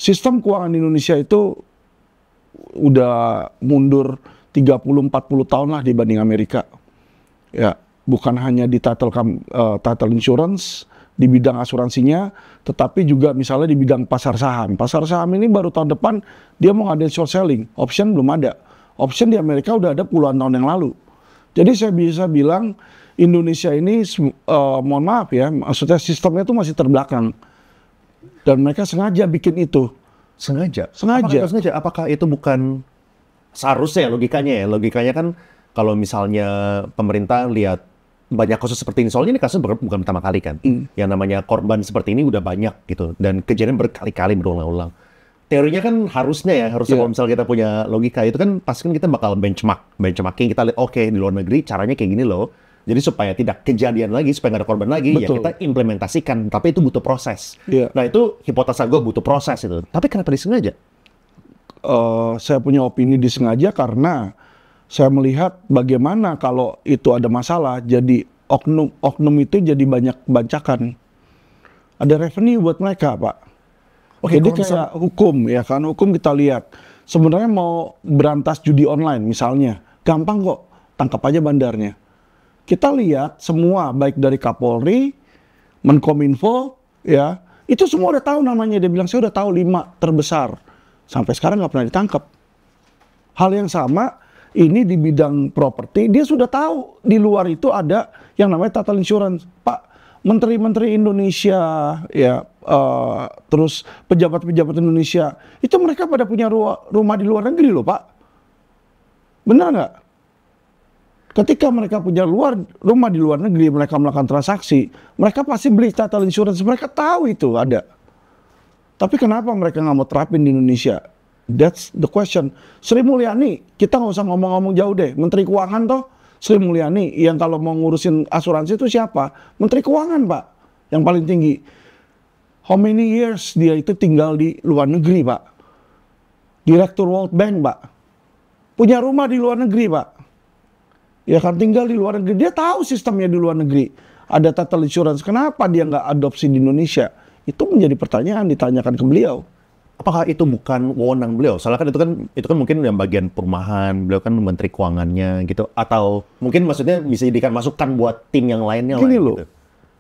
sistem keuangan di Indonesia itu udah mundur 30-40 tahun lah dibanding Amerika. Ya, bukan hanya di title insurance, di bidang asuransinya, tetapi juga misalnya di bidang pasar saham. Pasar saham ini baru tahun depan dia mau ngadain short selling, option belum ada. Option di Amerika udah ada puluhan tahun yang lalu. Jadi saya bisa bilang Indonesia ini, mohon maaf ya, maksudnya sistemnya itu masih terbelakang. Dan mereka sengaja bikin itu. Sengaja? Sengaja. Apakah sengaja? Apakah itu bukan seharusnya logikanya ya? Logikanya kan kalau misalnya pemerintah lihat banyak kasus seperti ini, soalnya ini kasus bukan pertama kali kan. Yang namanya korban seperti ini udah banyak gitu. Dan kejadian berkali-kali berulang-ulang. Teorinya kan harusnya kalau misalnya kita punya logika itu kan pasti kan kita bakal benchmarking, kita lihat oke, di luar negeri caranya kayak gini loh. Jadi supaya tidak kejadian lagi, supaya nggak ada korban lagi, ya kita implementasikan. Tapi itu butuh proses. Nah itu hipotesa gue butuh proses itu. Tapi kenapa disengaja? Saya punya opini disengaja karena saya melihat bagaimana kalau itu ada masalah, jadi oknum itu jadi banyak bancakan. Ada revenue buat mereka, Pak. Jadi kayak hukum ya kan, hukum kita lihat. Sebenarnya mau berantas judi online misalnya, gampang kok, tangkap aja bandarnya. Kita lihat semua, baik dari Kapolri, Menkominfo, ya, itu semua udah tahu namanya. Dia bilang, saya udah tahu 5 terbesar. Sampai sekarang nggak pernah ditangkap. Hal yang sama, ini di bidang properti, dia sudah tahu di luar itu ada yang namanya title insurance. Pak, menteri-menteri Indonesia, ya, terus pejabat-pejabat Indonesia, itu mereka pada punya rumah di luar negeri loh, Pak. Benar nggak? Ketika mereka punya rumah di luar negeri, mereka melakukan transaksi, mereka pasti beli title insurance, mereka tahu itu ada. Tapi kenapa mereka nggak mau terapin di Indonesia? That's the question. Sri Mulyani, kita nggak usah ngomong-ngomong jauh deh. Menteri Keuangan toh, Sri Mulyani, yang kalau mau ngurusin asuransi itu siapa? Menteri Keuangan, Pak, yang paling tinggi. How many years dia itu tinggal di luar negeri, Pak? Direktur World Bank, Pak. Punya rumah di luar negeri, Pak. Ya kan, tinggal di luar negeri. Dia tahu sistemnya di luar negeri. Ada title insurance. Kenapa dia nggak adopsi di Indonesia? Itu menjadi pertanyaan ditanyakan ke beliau. Apakah itu bukan wewenang beliau? Soalnya kan itu kan mungkin yang bagian perumahan, beliau kan menteri keuangannya gitu. Atau mungkin maksudnya bisa dijadikan masukan buat tim yang lainnya. Gini loh, gitu.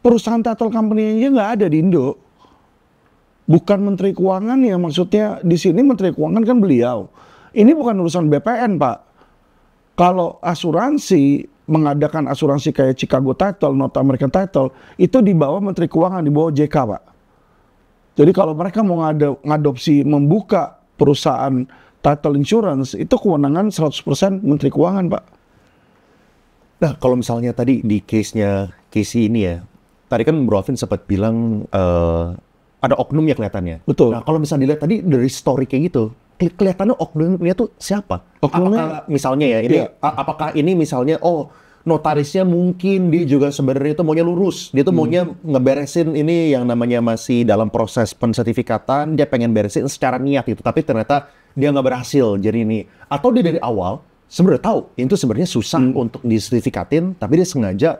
Perusahaan title company-nya nggak ada di Indo. Bukan menteri keuangan ya, maksudnya di sini menteri keuangan kan beliau. Ini bukan urusan BPN, Pak. Kalau asuransi, mengadakan asuransi kayak Chicago Title, North American Title, itu di bawah menteri keuangan, di bawah JK, Pak. Jadi kalau mereka mau ngadopsi, membuka perusahaan title insurance, itu kewenangan 100% menteri keuangan, Pak. Nah, kalau misalnya tadi di case-nya Casey ini ya, tadi kan Bro Alvin sempat bilang ada oknumnya kelihatannya. Betul. Nah, kalau misalnya dilihat tadi dari story kayak gitu, kelihatannya oknumnya tuh siapa? Oknumnya, apakah misalnya ya, ini apakah ini misalnya, notarisnya mungkin dia juga sebenarnya itu maunya lurus. Dia tuh maunya ngeberesin ini yang namanya masih dalam proses pensertifikatan, dia pengen beresin secara niat gitu. Tapi ternyata dia nggak berhasil jadi ini. Atau dia dari awal sebenarnya tahu itu sebenarnya susah untuk disertifikatin, tapi dia sengaja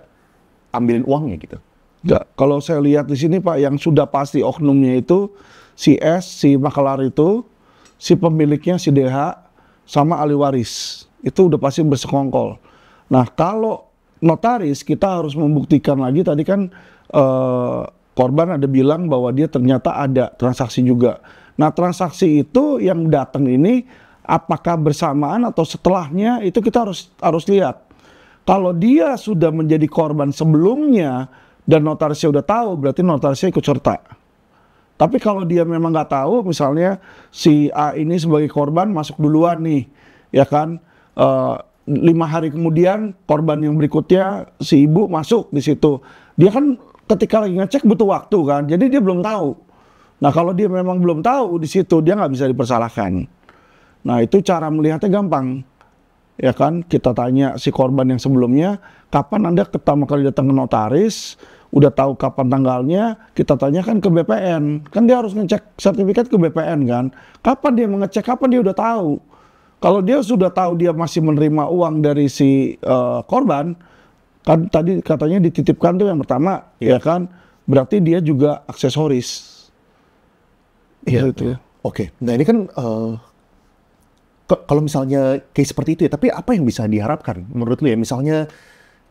ambilin uangnya gitu. Enggak, kalau saya lihat di sini Pak, yang sudah pasti oknumnya itu si S, si makelar itu, si pemiliknya si DH, sama ahli waris. Itu udah pasti bersekongkol. Nah, kalau notaris kita harus membuktikan lagi, tadi kan korban ada bilang bahwa dia ternyata ada transaksi juga. Nah, transaksi itu yang datang ini apakah bersamaan atau setelahnya, itu kita harus lihat. Kalau dia sudah menjadi korban sebelumnya dan notarisnya udah tahu, berarti notarisnya ikut serta. Tapi kalau dia memang nggak tahu, misalnya si A ini sebagai korban masuk duluan nih, ya kan, 5 hari kemudian korban yang berikutnya si ibu masuk di situ. Dia kan ketika lagi ngecek butuh waktu kan, jadi dia belum tahu. Nah kalau dia memang belum tahu di situ, dia nggak bisa dipersalahkan. Nah, itu cara melihatnya gampang. Ya kan, kita tanya si korban yang sebelumnya, kapan Anda pertama kali datang ke notaris, udah tahu kapan tanggalnya, kita tanyakan ke BPN. Kan dia harus ngecek sertifikat ke BPN kan. Kapan dia mengecek, kapan dia udah tahu. Kalau dia sudah tahu dia masih menerima uang dari si korban, kan tadi katanya dititipkan tuh yang pertama, ya kan, berarti dia juga aksesoris. Iya. Gitu ya. Oke, nah ini kan kalau misalnya case seperti itu ya, tapi apa yang bisa diharapkan menurut lu ya? Misalnya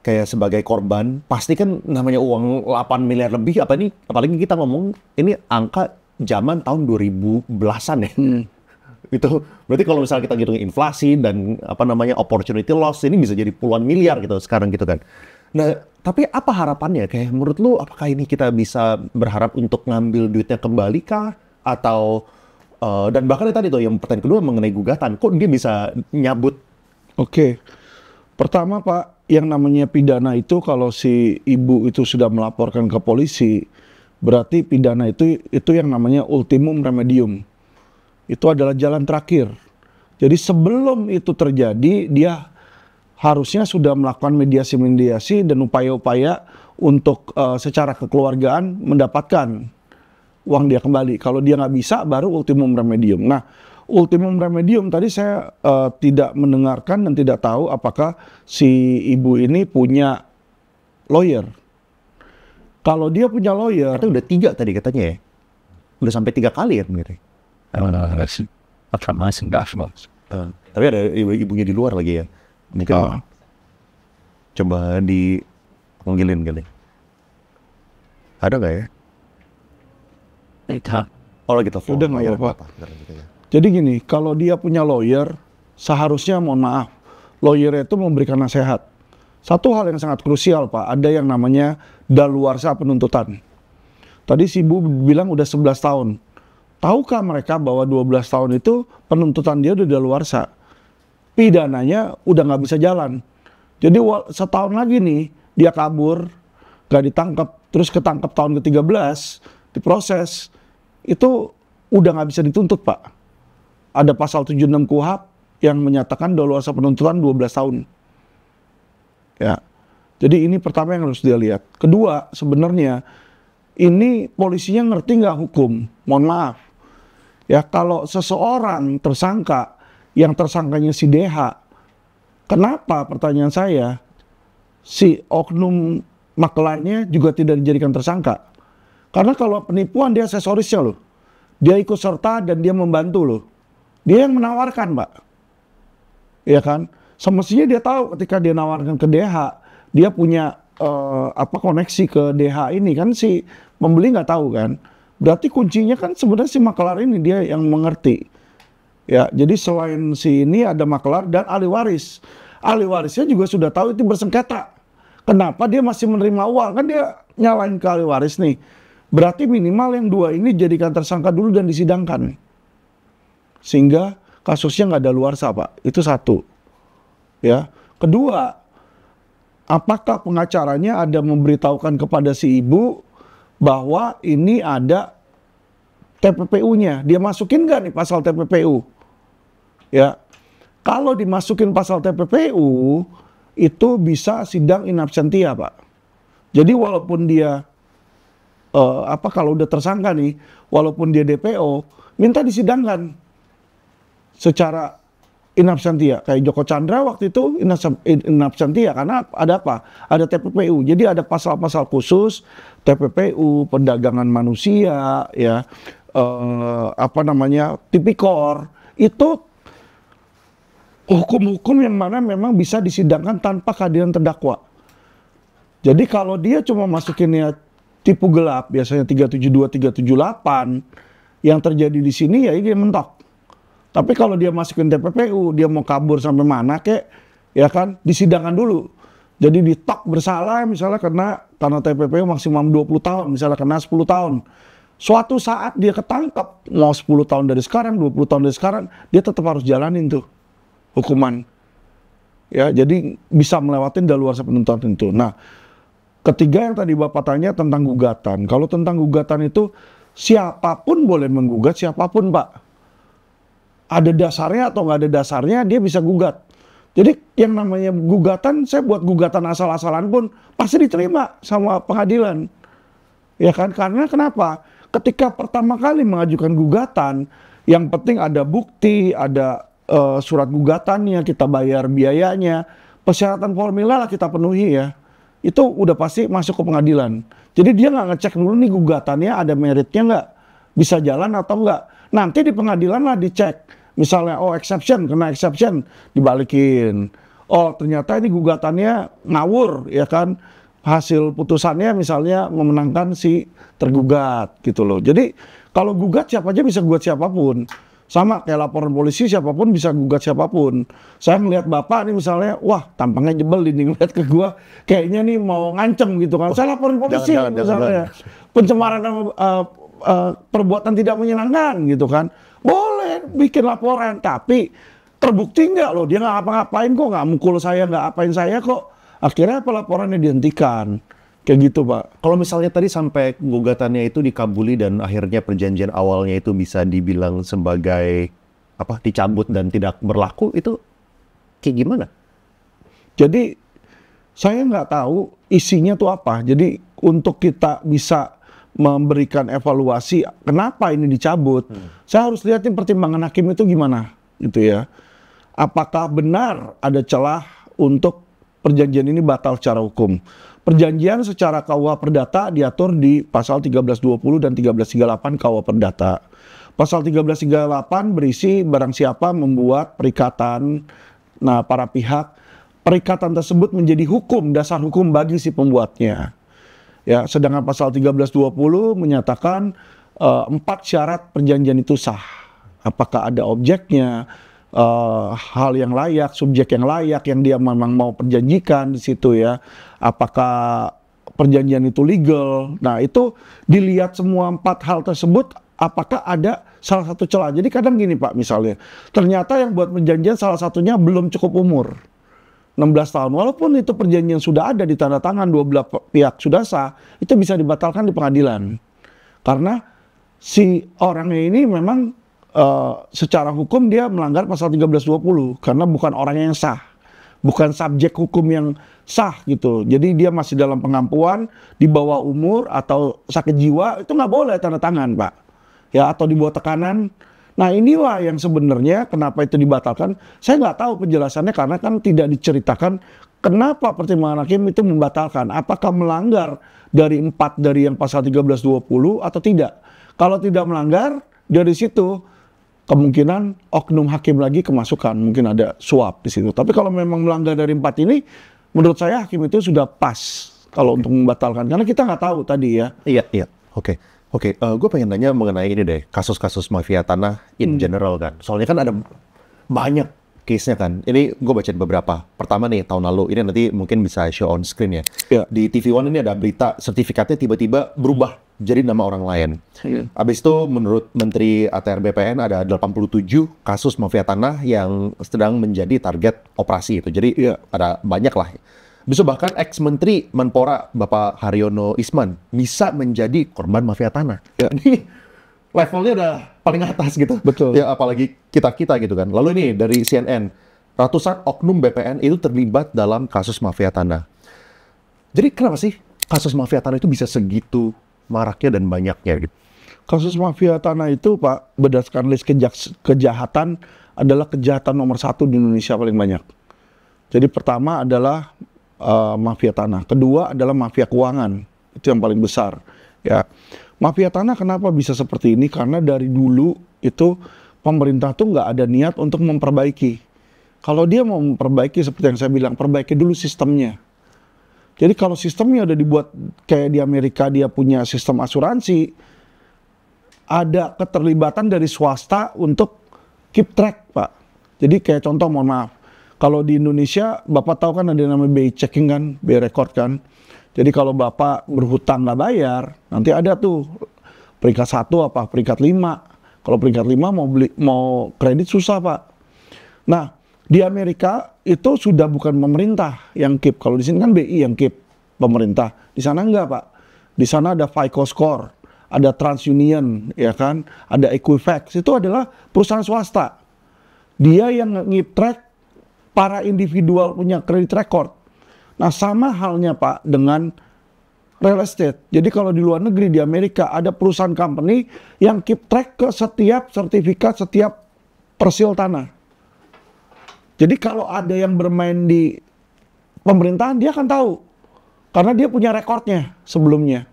kayak sebagai korban, pasti kan namanya uang 8 miliar lebih, apa ini, apalagi kita ngomong, ini angka zaman tahun 2010-an ya. Itu berarti kalau misalnya kita ngitung inflasi dan apa namanya opportunity loss, ini bisa jadi puluhan miliar gitu sekarang gitu kan. Nah, tapi apa harapannya? Kayak menurut lu, apakah ini kita bisa berharap untuk ngambil duitnya kembali kah? Atau dan bahkan tadi tuh yang pertanyaan kedua mengenai gugatan, kok dia bisa nyabut? Oke, pertama Pak, yang namanya pidana itu kalau si ibu itu sudah melaporkan ke polisi, berarti pidana itu yang namanya ultimum remedium. Itu adalah jalan terakhir. Jadi sebelum itu terjadi, dia harusnya sudah melakukan mediasi-mediasi dan upaya-upaya untuk secara kekeluargaan mendapatkan uang dia kembali. Kalau dia nggak bisa, baru ultimum remedium. Nah, ultimum remedium tadi saya tidak mendengarkan dan tidak tahu apakah si ibu ini punya lawyer. Kalau dia punya lawyer, Katanya udah 3 tadi katanya ya? Udah sampai 3 kali ya begitu? Tapi ada ibunya di luar lagi ya? Mungkin coba dipanggilin kali. Ada nggak ya? Oh lagi telepon. Udah nggak Ya, apa-apa. Jadi gini, kalau dia punya lawyer, seharusnya mohon maaf, lawyer itu memberikan nasihat. Satu hal yang sangat krusial Pak, ada yang namanya daluarsa penuntutan. Tadi si ibu bilang udah 11 tahun. Tahukah mereka bahwa 12 tahun itu penuntutan dia udah daluarsa? Pidananya udah nggak bisa jalan. Jadi setahun lagi nih, dia kabur, gak ditangkap, terus ketangkep tahun ke-13, diproses, itu udah nggak bisa dituntut Pak. Ada pasal 76 KUHP yang menyatakan daluarsa penuntutan 12 tahun. Ya, jadi ini pertama yang harus dia lihat. Kedua, sebenarnya ini polisinya ngerti nggak hukum? Mohon maaf. Ya, kalau seseorang tersangka, yang tersangkanya si DH, kenapa pertanyaan saya, si oknum makelarnya juga tidak dijadikan tersangka? Karena kalau penipuan dia aksesorisnya loh. Dia ikut serta dan dia membantu loh. Dia yang menawarkan, Pak. Ya kan? Semestinya dia tahu ketika dia nawarkan ke DH, dia punya koneksi ke DH ini kan, si pembeli nggak tahu kan. Berarti kuncinya kan sebenarnya si makelar ini dia yang mengerti. Ya, jadi selain si ini ada makelar dan ahli waris. Ahli warisnya juga sudah tahu itu bersengketa. Kenapa dia masih menerima uang? Kan dia nyalain ke ahli waris nih. Berarti minimal yang dua ini jadikan tersangka dulu dan disidangkan. Sehingga kasusnya nggak ada daluarsa, Pak. Itu satu. Ya. Kedua, apakah pengacaranya ada memberitahukan kepada si ibu bahwa ini ada TPPU-nya? Dia masukin nggak nih pasal TPPU? Ya. Kalau dimasukin pasal TPPU, itu bisa sidang in absentia, Pak. Jadi walaupun dia kalau udah tersangka nih, walaupun dia DPO, minta disidangkan secara in absentia. Kayak Joko Chandra waktu itu in absentia karena ada apa? Ada TPPU. Jadi ada pasal-pasal khusus TPPU, perdagangan manusia, ya, tipikor. Itu hukum-hukum yang mana memang bisa disidangkan tanpa kehadiran terdakwa. Jadi kalau dia cuma masukinnya tipu gelap, biasanya 372, 378, yang terjadi di sini ya dia mentok. Tapi kalau dia masukin TPPU, dia mau kabur sampai mana kek, ya kan, disidangkan dulu. Jadi ditok bersalah misalnya karena TPPU maksimum 20 tahun, misalnya kena 10 tahun. Suatu saat dia ketangkap, mau 10 tahun dari sekarang, 20 tahun dari sekarang, dia tetap harus jalanin tuh hukuman. Ya, jadi bisa melewatin daluarsa penuntutan itu. Nah, ketiga yang tadi Bapak tanya tentang gugatan. Kalau tentang gugatan itu siapapun boleh menggugat, siapapun Pak. ada dasarnya atau nggak ada dasarnya, dia bisa gugat. Jadi yang namanya gugatan, saya buat gugatan asal-asalan pun pasti diterima sama pengadilan. Ya kan? Karena kenapa? Ketika pertama kali mengajukan gugatan, yang penting ada bukti, ada surat gugatannya, kita bayar biayanya, persyaratan formilnya lah kita penuhi ya. Itu udah pasti masuk ke pengadilan. Jadi dia nggak ngecek dulu nih gugatannya ada meritnya nggak, bisa jalan atau nggak. Nanti di pengadilan lah dicek. Misalnya, oh exception, kena exception, dibalikin. Oh ternyata ini gugatannya ngawur, ya kan. Hasil putusannya misalnya memenangkan si tergugat gitu loh. Jadi kalau gugat siapa aja bisa gugat siapapun. Sama kayak laporan polisi, siapapun bisa gugat siapapun. Saya ngelihat bapak nih misalnya, wah tampangnya jebel ini ngeliat ke gua, kayaknya nih mau ngancem gitu kan. Saya laporin polisi misalnya. Pencemaran perbuatan tidak menyenangkan gitu kan. Boleh bikin laporan, tapi terbukti nggak loh, dia nggak ngapa-ngapain kok, nggak mukul saya, nggak apain saya kok. Akhirnya pelaporannya dihentikan. Kayak gitu, Pak. Kalau misalnya tadi sampai gugatannya itu dikabuli dan akhirnya perjanjian awalnya itu bisa dibilang sebagai apa, dicabut dan tidak berlaku, itu kayak gimana? Jadi saya nggak tahu isinya tuh apa. Jadi untuk kita bisa memberikan evaluasi kenapa ini dicabut, saya harus lihatin pertimbangan hakim itu gimana, gitu ya. Apakah benar ada celah untuk perjanjian ini batal secara hukum? Perjanjian secara KUH Perdata diatur di pasal 1320 dan 1338 KUH Perdata. Pasal 1338 berisi barang siapa membuat perikatan, nah para pihak, perikatan tersebut menjadi hukum, dasar hukum bagi si pembuatnya. Ya, sedangkan pasal 1320 menyatakan 4 syarat perjanjian itu sah. Apakah ada objeknya, hal yang layak, subjek yang layak yang dia memang mau perjanjikan di situ ya. Apakah perjanjian itu legal? Nah, itu dilihat semua 4 hal tersebut, apakah ada salah satu celah. Jadi kadang gini Pak, misalnya, ternyata yang buat perjanjian salah satunya belum cukup umur. 16 tahun, walaupun itu perjanjian sudah ada di tanda tangan, dua belah pihak sudah sah, itu bisa dibatalkan di pengadilan. Karena si orangnya ini memang secara hukum dia melanggar pasal 1320, karena bukan orang yang sah, bukan subjek hukum yang sah gitu. Jadi dia masih dalam pengampuan, di bawah umur atau sakit jiwa, itu nggak boleh tanda tangan Pak. Ya, atau di bawah tekanan. Nah inilah yang sebenarnya kenapa itu dibatalkan. Saya nggak tahu penjelasannya karena kan tidak diceritakan kenapa pertimbangan hakim itu membatalkan. Apakah melanggar dari 4 dari yang pasal 1320 atau tidak. Kalau tidak melanggar, dari situ kemungkinan oknum hakim lagi kemasukan. Mungkin ada suap di situ. Tapi kalau memang melanggar dari 4 ini, menurut saya hakim itu sudah pas kalau untuk membatalkan. Karena kita nggak tahu tadi ya. Iya. Oke, gue pengen nanya mengenai ini deh, kasus-kasus mafia tanah in general kan. Soalnya kan ada banyak case-nya kan. Ini gue bacain beberapa. Pertama nih, tahun lalu, ini nanti mungkin bisa show on screen ya. Di TV One ini ada berita sertifikatnya tiba-tiba berubah jadi nama orang lain. Habis itu menurut Menteri ATR BPN ada 87 kasus mafia tanah yang sedang menjadi target operasi itu. Jadi ada banyak lah. Bisa bahkan ex-menteri Menpora Bapak Haryono Isman bisa menjadi korban mafia tanah. Ini levelnya udah paling atas gitu. Betul. Ya apalagi kita-kita gitu kan. Lalu ini dari CNN, ratusan oknum BPN itu terlibat dalam kasus mafia tanah. Jadi kenapa sih kasus mafia tanah itu bisa segitu maraknya dan banyaknya gitu? Kasus mafia tanah itu Pak, berdasarkan list kejahatan adalah kejahatan nomor 1 di Indonesia paling banyak. Jadi pertama adalah mafia tanah, kedua adalah mafia keuangan, itu yang paling besar ya. Mafia tanah kenapa bisa seperti ini? Karena dari dulu itu pemerintah tuh nggak ada niat untuk memperbaiki. Kalau dia mau memperbaiki seperti yang saya bilang, perbaiki dulu sistemnya. Jadi kalau sistemnya udah dibuat kayak di Amerika, dia punya sistem asuransi, ada keterlibatan dari swasta untuk keep track Pak. Jadi kayak contoh, mohon maaf, kalau di Indonesia, Bapak tahu kan ada yang namanya BI checking kan, BI record kan. Jadi kalau Bapak berhutang nggak bayar, nanti ada tuh peringkat 1 apa peringkat 5. Kalau peringkat 5 mau kredit susah Pak. Nah di Amerika itu sudah bukan pemerintah yang keep. Kalau di sini kan BI yang keep, pemerintah. Di sana enggak Pak. Di sana ada FICO Score, ada TransUnion, ya kan, ada Equifax. Itu adalah perusahaan swasta. Dia yang nge-track para individual punya credit record. Nah, sama halnya Pak dengan real estate. Jadi kalau di luar negeri, di Amerika, ada perusahaan company yang keep track ke setiap sertifikat, setiap persil tanah. Jadi kalau ada yang bermain di pemerintahan, dia akan tahu. Karena dia punya rekornya sebelumnya.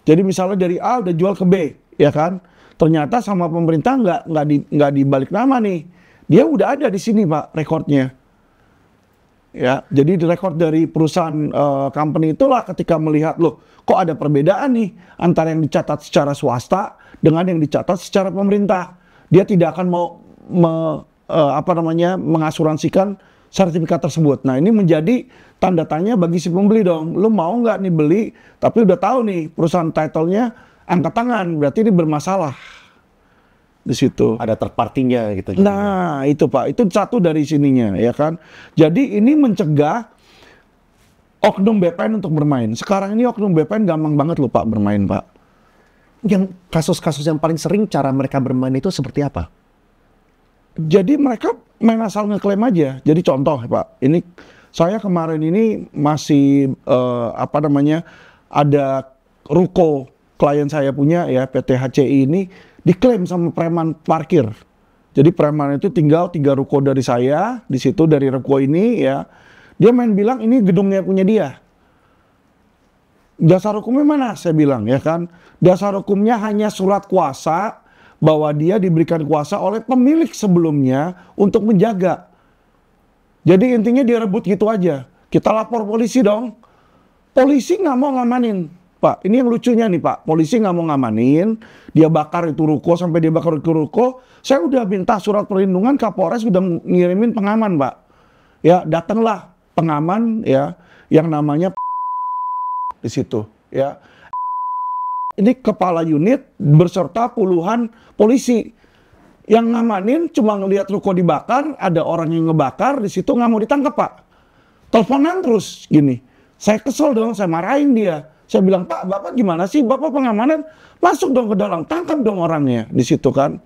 Jadi misalnya dari A udah jual ke B, ya kan? Ternyata sama pemerintah nggak dibalik nama nih. Dia udah ada di sini Pak rekornya. Ya, jadi di rekor dari perusahaan company itulah ketika melihat loh, kok ada perbedaan nih antara yang dicatat secara swasta dengan yang dicatat secara pemerintah. Dia tidak akan mau mengasuransikan sertifikat tersebut. Nah, ini menjadi tanda tanya bagi si pembeli dong. Lu mau nggak nih beli, tapi udah tahu nih perusahaan title-nya angkat tangan, berarti ini bermasalah. Di situ ada third party-nya gitu. Nah, itu Pak, itu satu dari sininya, ya kan. Jadi ini mencegah oknum BPN untuk bermain. Sekarang ini oknum BPN gampang banget loh Pak bermain Pak. Yang kasus-kasus yang paling sering cara mereka bermain itu seperti apa? Jadi mereka main asal ngeklaim aja. Jadi contoh Pak, ini saya kemarin ini masih ada ruko klien saya punya ya, PT HCI ini diklaim sama preman parkir. Jadi preman itu tinggal 3 ruko dari saya, di situ dari ruko ini ya. Dia main bilang ini gedungnya punya dia. Dasar hukumnya mana? Saya bilang ya kan. Dasar hukumnya hanya surat kuasa bahwa dia diberikan kuasa oleh pemilik sebelumnya untuk menjaga. Jadi intinya dia rebut gitu aja. Kita lapor polisi dong. Polisi nggak mau ngamanin. Pak, ini yang lucunya nih Pak, polisi nggak mau ngamanin, dia bakar itu ruko, sampai dia bakar itu ruko, saya udah minta surat perlindungan, Kapolres udah ngirimin pengaman Pak. Ya, datanglah pengaman ya, yang namanya di situ ya. Ini kepala unit berserta puluhan polisi. Yang ngamanin cuma ngelihat ruko dibakar, ada orang yang ngebakar, di situ nggak mau ditangkap Pak. Teleponan terus gini, saya kesel dong, saya marahin dia. Saya bilang, Pak, Bapak gimana sih? Bapak pengamanan, masuk dong ke dalam, tangkap dong orangnya di situ kan.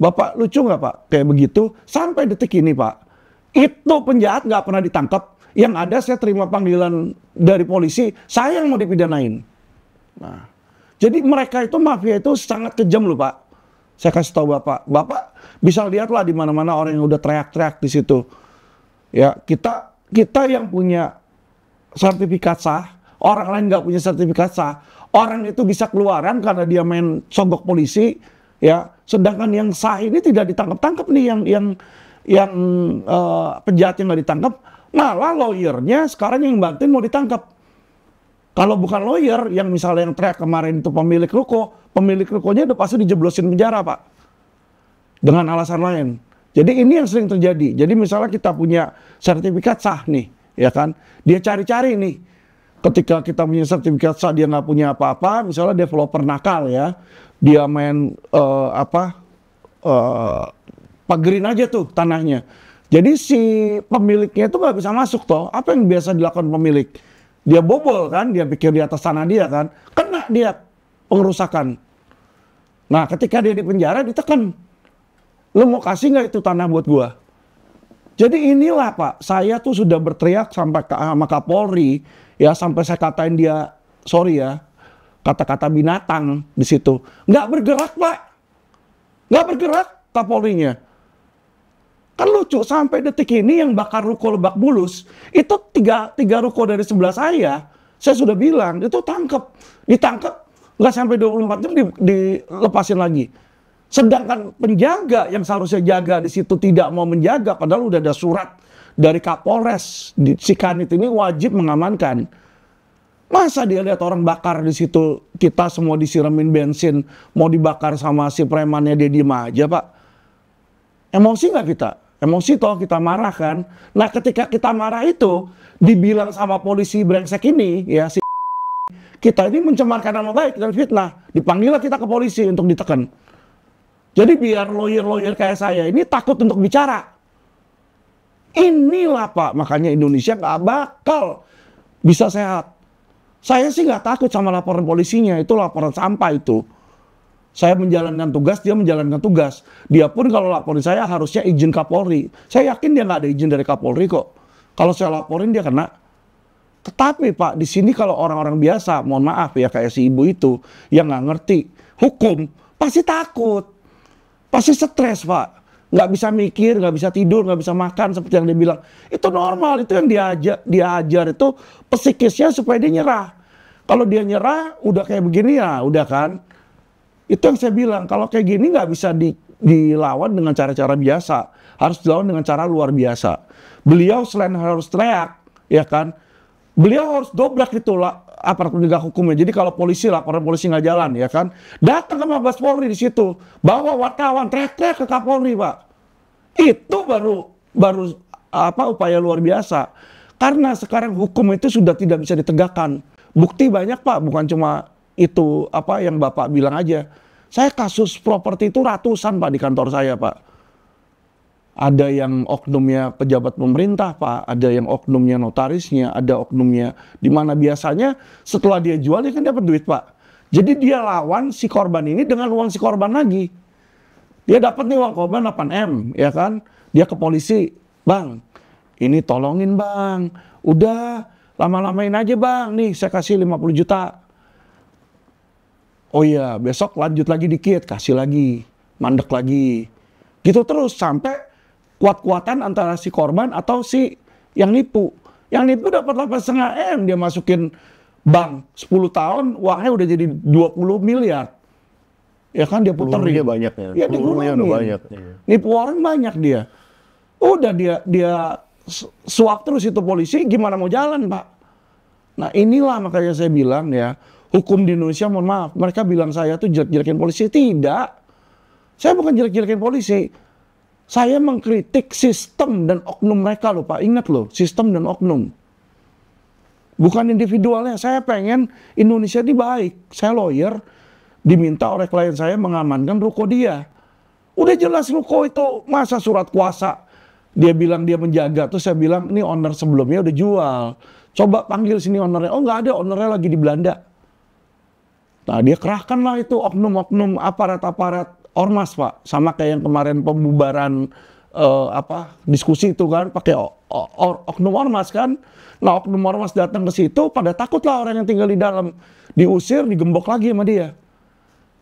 Bapak lucu nggak Pak? Kayak begitu, sampai detik ini Pak, itu penjahat nggak pernah ditangkap. Yang ada saya terima panggilan dari polisi, saya yang mau dipidanain. Nah, jadi mereka itu, mafia itu sangat kejam loh Pak. Saya kasih tahu Bapak, Bapak bisa lihatlah di mana-mana orang yang udah teriak-teriak di situ. Ya, kita yang punya sertifikat sah, orang lain nggak punya sertifikat sah, orang itu bisa keluaran karena dia main sogok polisi, ya. Sedangkan yang sah ini tidak ditangkap-tangkap nih, yang penjahat yang nggak ditangkap, malah lawyernya sekarang yang bantuin mau ditangkap. Kalau bukan lawyer, yang misalnya yang teriak kemarin itu pemilik rukonya udah pasti dijeblosin penjara Pak, dengan alasan lain. Jadi ini yang sering terjadi. Jadi misalnya kita punya sertifikat sah nih, ya kan, dia cari-cari nih. Ketika kita punya sertifikat sah, dia nggak punya apa-apa, misalnya developer nakal ya, dia main pagerin aja tuh tanahnya. Jadi si pemiliknya itu nggak bisa masuk toh. Apa yang biasa dilakukan pemilik? Dia bobol kan, dia pikir di atas tanah dia kan, kena dia pengerusakan. Nah ketika dia di penjara ditekan, lo mau kasih nggak itu tanah buat gua? Jadi inilah Pak, saya tuh sudah berteriak sampai sama Kapolri, ya sampai saya katain dia, sorry ya, kata-kata binatang di situ. Nggak bergerak Pak, nggak bergerak Kapolrinya. Kan lucu, sampai detik ini yang bakar ruko Lebak Bulus, itu tiga ruko dari sebelah saya sudah bilang, itu ditangkap, nggak sampai 24 jam dilepasin lagi. Sedangkan penjaga yang seharusnya jaga di situ tidak mau menjaga, padahal udah ada surat dari Kapolres, si Kanit ini wajib mengamankan. Masa dia lihat orang bakar di situ, kita semua disiramin bensin, mau dibakar sama si premannya, dia diem aja Pak. Emosi nggak kita? Emosi toh, kita marah kan. Nah ketika kita marah itu, dibilang sama polisi brengsek ini, ya si kita ini mencemarkan nama baik dan fitnah. Dipanggillah kita ke polisi untuk ditekan. Jadi biar lawyer-lawyer kayak saya ini takut untuk bicara. Inilah Pak, makanya Indonesia nggak bakal bisa sehat. Saya sih nggak takut sama laporan polisinya, itu laporan sampah itu. Saya menjalankan tugas, dia menjalankan tugas. Dia pun kalau laporin saya harusnya izin Kapolri. Saya yakin dia nggak ada izin dari Kapolri kok. Kalau saya laporin dia kena. Tetapi Pak, di sini kalau orang-orang biasa, mohon maaf ya kayak si ibu itu yang nggak ngerti hukum, pasti takut, pasti stres Pak. Nggak bisa mikir, nggak bisa tidur, nggak bisa makan seperti yang dia bilang. Itu normal, itu yang dia ajar itu psikisnya supaya dia nyerah. Kalau dia nyerah, udah kayak begini ya, udah kan. Itu yang saya bilang, kalau kayak gini nggak bisa dilawan dengan cara-cara biasa. Harus dilawan dengan cara luar biasa. Beliau selain harus teriak, ya kan, beliau harus dobrak itu lah aparat penegak hukumnya. Jadi kalau polisi, laporan polisi nggak jalan, ya kan, datang ke Mabes Polri di situ, bawa wartawan, teriak-teriak ke Kapolri, Pak. Itu baru upaya luar biasa. Karena sekarang hukum itu sudah tidak bisa ditegakkan. Bukti banyak Pak, bukan cuma itu yang Bapak bilang aja. Saya kasus properti itu ratusan Pak di kantor saya Pak. Ada yang oknumnya pejabat pemerintah Pak, ada yang oknumnya notarisnya, ada oknumnya di mana biasanya setelah dia jual dia kan dapat duit Pak. Jadi dia lawan si korban ini dengan uang si korban lagi. Dia dapat nih uang korban 8M, ya kan? Dia ke polisi, "Bang, ini tolongin Bang. Udah, lama-lamain aja Bang. Nih saya kasih 50 juta. Oh iya, besok lanjut lagi dikit, kasih lagi, mandek lagi." Gitu terus sampai kuat-kuatan antara si korban atau si yang nipu. Yang nipu dapat 8,5 M, dia masukin bank 10 tahun, uangnya udah jadi 20 miliar. Ya kan dia puterin. Banyak ya. Ya dia banyak. Nipu orang banyak dia. Udah dia suap terus itu polisi, gimana mau jalan Pak? Nah inilah makanya saya bilang ya, hukum di Indonesia, mohon maaf, mereka bilang saya tuh jelek-jelekin polisi. Tidak. Saya bukan jelek-jelekin polisi. Saya mengkritik sistem dan oknum mereka loh Pak. Ingat loh, sistem dan oknum. Bukan individualnya. Saya pengen Indonesia ini baik. Saya lawyer, diminta oleh klien saya mengamankan ruko dia. Udah jelas ruko itu masa surat kuasa. Dia bilang dia menjaga. Terus saya bilang, ini owner sebelumnya udah jual. Coba panggil sini ownernya. Oh nggak ada, ownernya lagi di Belanda. Nah dia kerahkan lah itu oknum-oknum aparat-aparat ormas Pak. Sama kayak yang kemarin pembubaran diskusi itu kan pakai oknum ormas kan. Nah oknum ormas datang ke situ pada takutlah orang yang tinggal di dalam. Diusir, digembok lagi sama dia.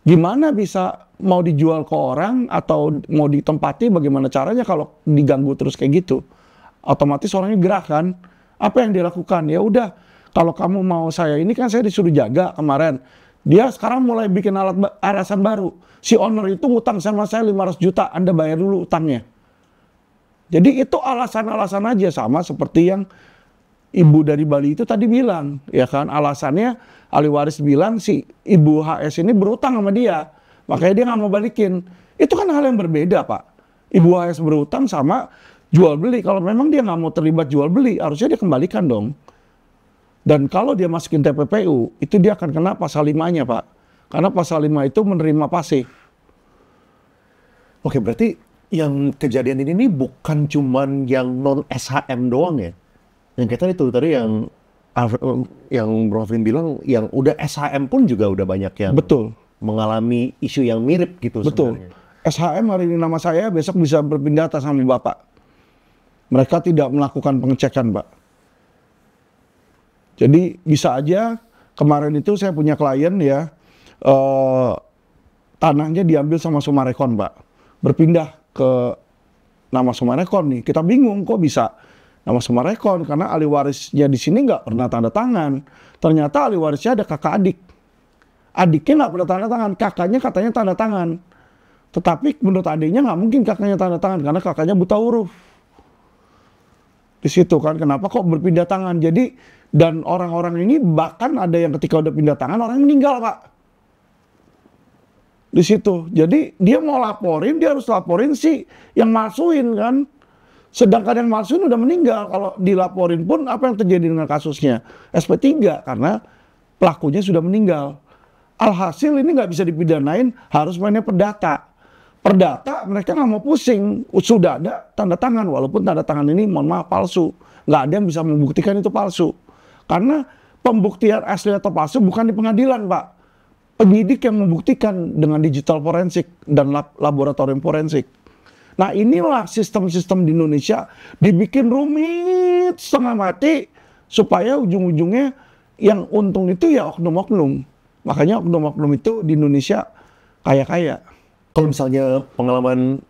Gimana bisa mau dijual ke orang atau mau ditempati, bagaimana caranya kalau diganggu terus kayak gitu? Otomatis orangnya gerah kan. Apa yang dia lakukan? Ya udah, kalau kamu mau saya ini kan saya disuruh jaga kemarin. Dia sekarang mulai bikin alasan baru. Si owner itu ngutang sama saya 500 juta, Anda bayar dulu utangnya. Jadi itu alasan-alasan aja, sama seperti yang ibu dari Bali itu tadi bilang, ya kan? Alasannya ahli waris bilang si ibu HS ini berutang sama dia, makanya dia nggak mau balikin. Itu kan hal yang berbeda Pak. Ibu HS berutang sama jual beli. Kalau memang dia nggak mau terlibat jual beli, harusnya dia kembalikan dong. Dan kalau dia masukin TPPU, itu dia akan kena pasal 5-nya Pak. Karena pasal 5 itu menerima pasif. Oke, berarti yang kejadian ini bukan cuman yang non SHM doang ya? Yang kita itu tadi yang Bro Alvin bilang, yang udah SHM pun juga udah banyak yang betul mengalami isu yang mirip gitu. Betul. Sebenarnya. SHM hari ini nama saya, besok bisa berpindah atas sama Bapak. Mereka tidak melakukan pengecekan Pak. Jadi bisa aja kemarin itu saya punya klien ya, tanahnya diambil sama Sumarekon Pak. Berpindah ke nama Sumarekon nih. Kita bingung kok bisa nama Sumarekon, karena ahli warisnya di sini nggak pernah tanda tangan. Ternyata ahli warisnya ada kakak adik. Adiknya nggak pernah tanda tangan, kakaknya katanya tanda tangan. Tetapi menurut adiknya nggak mungkin kakaknya tanda tangan, karena kakaknya buta huruf. Di situ kan, kenapa kok berpindah tangan? Jadi, dan orang-orang ini bahkan ada yang ketika udah pindah tangan, orang meninggal Pak. Di situ. Jadi dia mau laporin, dia harus laporin sih yang malsuin kan. Sedangkan yang malsuin udah meninggal. Kalau dilaporin pun apa yang terjadi dengan kasusnya? SP3 karena pelakunya sudah meninggal. Alhasil ini nggak bisa dipidanain, harus mainnya perdata. Perdata mereka nggak mau pusing, sudah ada tanda tangan, walaupun tanda tangan ini mohon maaf palsu. Nggak ada yang bisa membuktikan itu palsu. Karena pembuktian asli atau palsu bukan di pengadilan Pak. penyidik yang membuktikan dengan digital forensik dan laboratorium forensik. Nah inilah sistem-sistem di Indonesia dibikin rumit setengah mati supaya ujung-ujungnya yang untung itu ya oknum-oknum. Makanya oknum-oknum itu di Indonesia kaya-kaya. Kalau misalnya pengalaman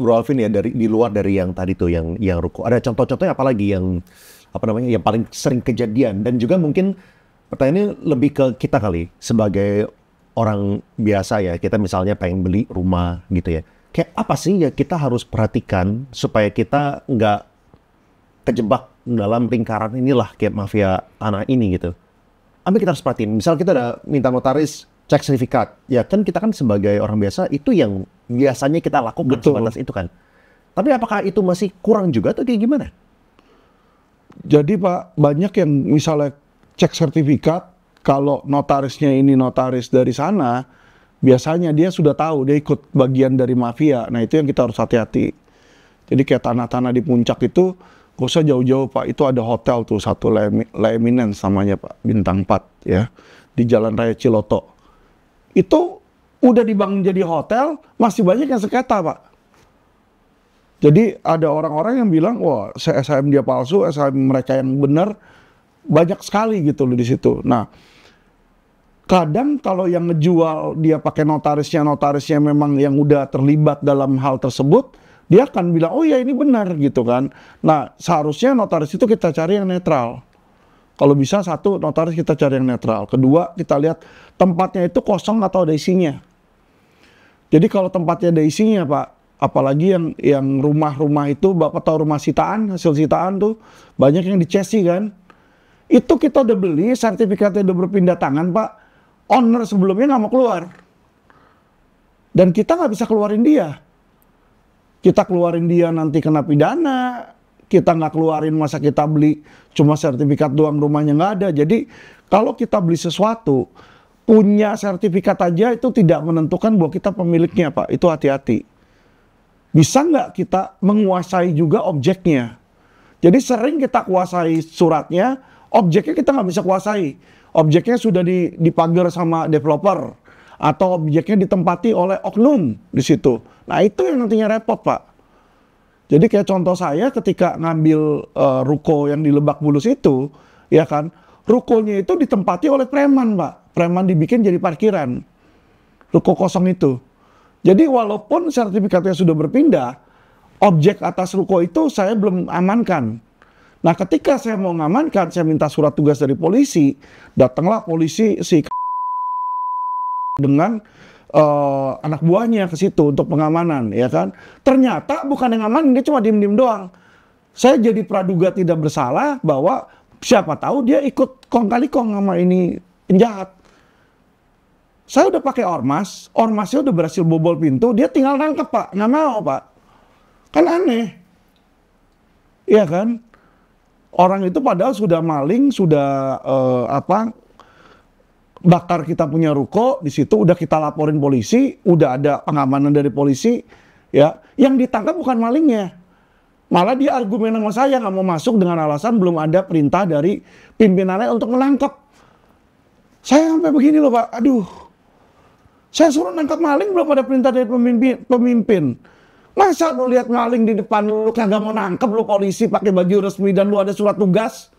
Bro Alvin ya di luar dari yang tadi tuh yang ruko, ada contoh-contohnya apalagi yang yang paling sering kejadian, dan juga mungkin pertanyaannya lebih ke kita kali sebagai orang biasa ya, kita misalnya pengen beli rumah gitu ya, kayak apa sih ya kita harus perhatikan supaya kita nggak kejebak dalam lingkaran inilah kayak mafia tanah ini gitu. Apa kita harus perhatiin? Misal kita udah minta notaris cek sertifikat, ya kan kita kan sebagai orang biasa itu yang biasanya kita lakukan. Betul. Sebatas itu kan. Tapi apakah itu masih kurang juga atau kayak gimana? Jadi Pak, banyak yang misalnya cek sertifikat, kalau notarisnya ini notaris dari sana, biasanya dia sudah tahu, dia ikut bagian dari mafia. Nah itu yang kita harus hati-hati. Jadi kayak tanah-tanah di puncak itu, gak usah jauh-jauh Pak, itu ada hotel tuh, satu Le Eminence namanya Pak, bintang 4 ya, di Jalan Raya Ciloto. Itu udah dibangun jadi hotel, masih banyak yang sengketa Pak. Jadi ada orang-orang yang bilang, wah SHM dia palsu, SHM mereka yang benar, banyak sekali gitu loh di situ. Nah, kadang kalau yang ngejual dia pakai notarisnya memang yang udah terlibat dalam hal tersebut, dia akan bilang, oh ya ini benar gitu kan. Nah, seharusnya notaris itu kita cari yang netral. Kalau bisa satu, notaris kita cari yang netral. Kedua, kita lihat tempatnya itu kosong atau ada isinya. Jadi kalau tempatnya ada isinya Pak, apalagi yang rumah-rumah itu, Bapak tahu rumah sitaan, hasil sitaan tuh banyak yang dicesi kan. Itu kita udah beli, sertifikatnya udah berpindah tangan Pak, owner sebelumnya nggak mau keluar. Dan kita nggak bisa keluarin dia. Kita keluarin dia nanti kena pidana, kita nggak keluarin masa kita beli cuma sertifikat doang, rumahnya nggak ada. Jadi kalau kita beli sesuatu, punya sertifikat aja itu tidak menentukan bahwa kita pemiliknya Pak, itu hati-hati. Bisa nggak kita menguasai juga objeknya? Jadi sering kita kuasai suratnya, objeknya kita nggak bisa kuasai. Objeknya sudah dipagar sama developer, atau objeknya ditempati oleh oknum di situ. Nah itu yang nantinya repot Pak. Jadi kayak contoh saya ketika ngambil ruko yang di Lebak Bulus itu, ya kan, rukonya itu ditempati oleh preman Pak. Preman dibikin jadi parkiran, ruko kosong itu. Jadi walaupun sertifikatnya sudah berpindah, objek atas ruko itu saya belum amankan. Nah ketika saya mau ngamankan, saya minta surat tugas dari polisi, datanglah polisi dengan anak buahnya ke situ untuk pengamanan, ya kan. Ternyata bukan yang ngamanin, dia cuma diem-diem doang. Saya jadi praduga tidak bersalah bahwa siapa tahu dia ikut kong kali kong sama ini penjahat. Saya udah pakai ormasnya udah berhasil bobol pintu, dia tinggal nangkep Pak, nggak mau Pak. Kan aneh. Iya kan? Orang itu padahal sudah maling, sudah bakar kita punya ruko, di situ udah kita laporin polisi, udah ada pengamanan dari polisi, ya. Yang ditangkap bukan malingnya. Malah dia argumen sama saya nggak mau masuk dengan alasan belum ada perintah dari pimpinannya untuk menangkap. Saya sampai begini loh Pak, aduh. Saya suruh nangkap maling belum ada perintah dari pemimpin. Masa lu lihat maling di depan lu kagak mau nangkep, lu polisi pakai baju resmi dan lu ada surat tugas?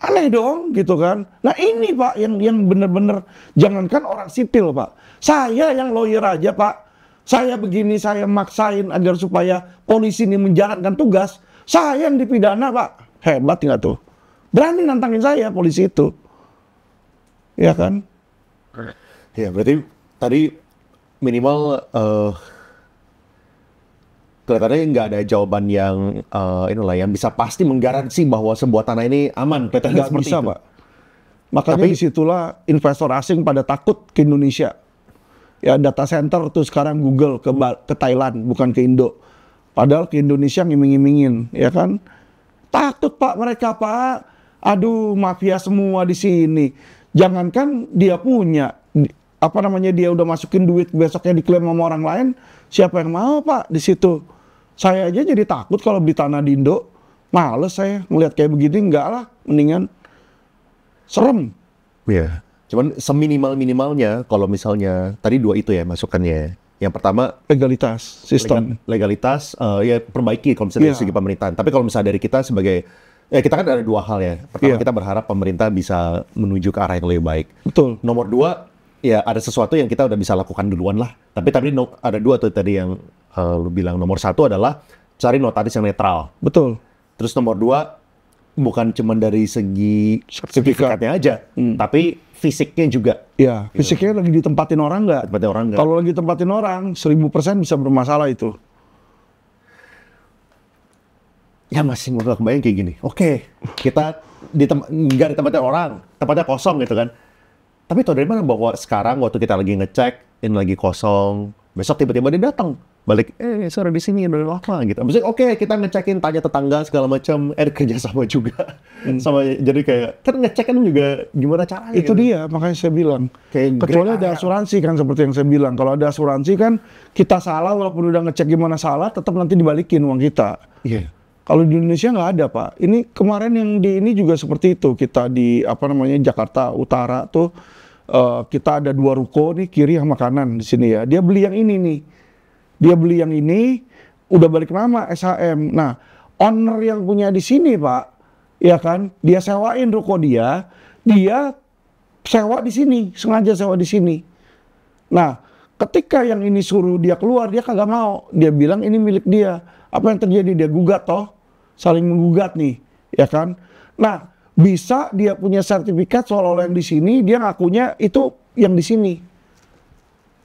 Aneh dong gitu kan. Nah ini Pak yang bener-bener, jangankan orang sipil Pak. Saya yang lawyer aja Pak. Saya begini, saya maksain agar supaya polisi ini menjalankan tugas. Saya yang dipidana Pak. Hebat nggak tuh? Berani nantangin saya polisi itu. Ya kan? Ya berarti tadi minimal kelihatannya nggak ada jawaban yang inilah yang bisa pasti menggaransi bahwa sebuah tanah ini aman. Nggak bisa Pak. Makanya disitulah investor asing pada takut ke Indonesia. Ya data center tuh sekarang Google ke Thailand, bukan ke Indo. Padahal ke Indonesia ngiming-ngimingin, ya kan? Takut Pak mereka Pak. Aduh mafia semua di sini. Jangankan dia punya, dia udah masukin duit, besoknya diklaim sama orang lain, siapa yang mau Pak di situ? Saya aja jadi takut kalau beli tanah di Indo. Males saya ngeliat kayak begini, enggak lah, mendingan serem. Iya. Cuman seminimal-minimalnya kalau misalnya tadi dua itu ya masukannya. Yang pertama Legalitas, sistem. legalitas ya perbaiki kalau misalnya dari Iya. segi pemerintahan. Tapi kalau misalnya dari kita sebagai kita kan ada dua hal ya. Pertama Iya. kita berharap pemerintah bisa menuju ke arah yang lebih baik. Betul. Nomor dua ya ada sesuatu yang kita udah bisa lakukan duluan lah. Tapi ada dua tuh tadi yang lu bilang. Nomor satu adalah cari notaris yang netral. Betul. Terus nomor dua, bukan cuma dari segi Sertifikat. sertifikatnya aja, tapi fisiknya juga. Ya, fisiknya lagi ditempatin orang nggak? Tempatnya orang nggak. Kalau lagi tempatin orang, 1000% bisa bermasalah itu. Ya masih mau kebayang kayak gini. Oke, kita nggak di tempatnya orang, tempatnya kosong gitu kan. Tapi tau dari mana bahwa sekarang waktu kita lagi ngecek, ini lagi kosong, besok tiba-tiba dia datang. Balik, sorry di sini udah lama gitu. Maksudnya oke, kita ngecekin, tanya tetangga segala macam, kerja sama juga. Sama jadi kayak, kan ngecek kan juga gimana caranya. Itu gitu. dia, makanya saya bilang. Kayak Kecuali grade ada area. asuransi kan seperti yang saya bilang. Kalau ada asuransi kan kita salah walaupun udah ngecek gimana salah, tetap nanti dibalikin uang kita. Iya. Kalau di Indonesia nggak ada, Pak. Ini kemarin yang di ini juga seperti itu. Kita di Jakarta Utara tuh kita ada 2 ruko nih, kiri sama kanan di sini ya. Dia beli yang ini nih. Dia beli yang ini udah balik nama SHM. Nah, owner yang punya di sini, Pak, ya kan? Dia sewain ruko dia sewa di sini, sengaja sewa di sini. Nah, ketika yang ini suruh dia keluar, dia kagak mau. Dia bilang ini milik dia. Apa yang terjadi? Dia gugat toh, saling menggugat nih, ya kan? Nah, bisa dia punya sertifikat seolah-olah yang di sini, dia ngakunya itu yang di sini,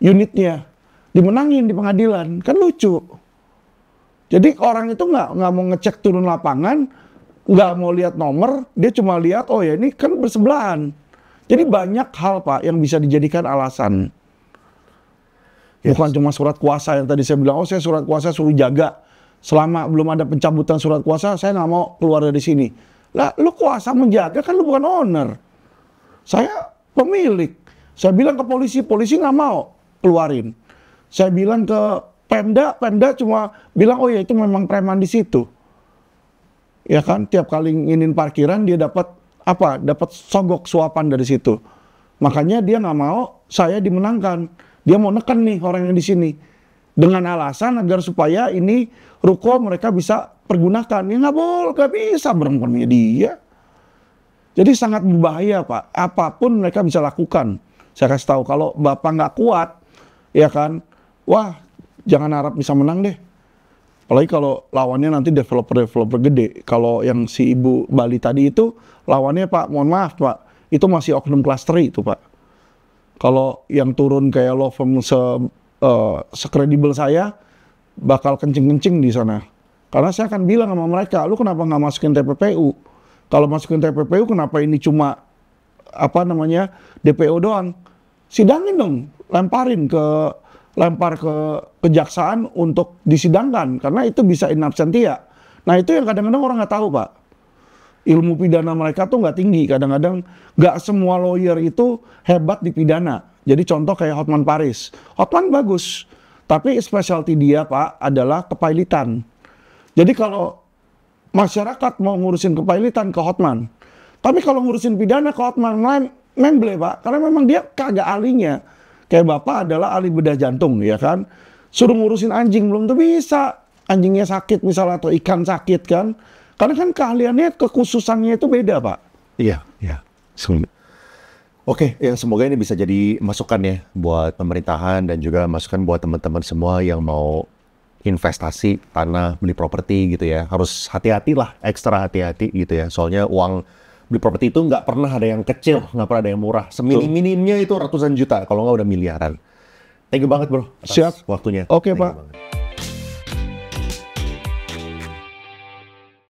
unitnya, dimenangin di pengadilan, kan lucu. Jadi orang itu nggak mau ngecek turun lapangan, nggak mau lihat nomor, dia cuma lihat oh ya ini kan bersebelahan. Jadi banyak hal, Pak, yang bisa dijadikan alasan. Bukan cuma surat kuasa yang tadi saya bilang, oh saya surat kuasa suruh jaga. Selama belum ada pencabutan surat kuasa, saya nggak mau keluar dari sini. Lah, lu kuasa menjaga kan lu bukan owner. Saya pemilik. Saya bilang ke polisi, polisi nggak mau keluarin. Saya bilang ke Pemda cuma bilang, oh ya itu memang preman di situ. Ya kan, tiap kali nginin parkiran dia dapat apa? Dapat sogok suapan dari situ. Makanya dia nggak mau saya dimenangkan. Dia mau neken nih orang yang di sini. Dengan alasan agar supaya ini ruko mereka bisa pergunakan. Ya nggak boleh, nggak bisa berengkonnya dia. Jadi sangat berbahaya, Pak. Apapun mereka bisa lakukan. Saya kasih tahu, kalau Bapak nggak kuat, ya kan, wah jangan harap bisa menang deh. Apalagi kalau lawannya nanti developer gede. Kalau yang si Ibu Bali tadi itu, lawannya Pak, mohon maaf Pak, itu masih oknum kelas 3 itu Pak. Kalau yang turun kayak law firm sekredibel saya, bakal kencing-kencing di sana. Karena saya akan bilang sama mereka, lu kenapa nggak masukin TPPU? Kalau masukin TPPU kenapa ini cuma DPO doang? Sidangin dong, lempar ke kejaksaan untuk disidangkan, karena itu bisa in absentia. Nah itu yang kadang-kadang orang nggak tahu, Pak. Ilmu pidana mereka tuh nggak tinggi, kadang-kadang nggak semua lawyer itu hebat di pidana. Jadi contoh kayak Hotman Paris. Hotman bagus, tapi specialty dia, Pak, adalah kepailitan. Jadi kalau masyarakat mau ngurusin kepailitan ke Hotman, tapi kalau ngurusin pidana ke Hotman memble, Pak, karena memang dia kagak ahlinya. Kayak Bapak adalah ahli bedah jantung, ya kan? Suruh ngurusin anjing belum tuh bisa. Anjingnya sakit misalnya atau ikan sakit kan? Karena kan keahliannya, kekhususannya itu beda, Pak. Iya, iya. Oke, ya semoga ini bisa jadi masukan ya buat pemerintahan dan juga masukan buat teman-teman semua yang mau investasi tanah, beli properti gitu ya. Harus hati-hati lah, ekstra hati-hati gitu ya. Soalnya uang beli properti itu nggak pernah ada yang kecil, nggak pernah ada yang murah. Seminim-minimnya itu ratusan juta, kalau nggak udah miliaran. Thank you banget bro, atas Siap. waktunya. Oke, Thank you Pak. banget.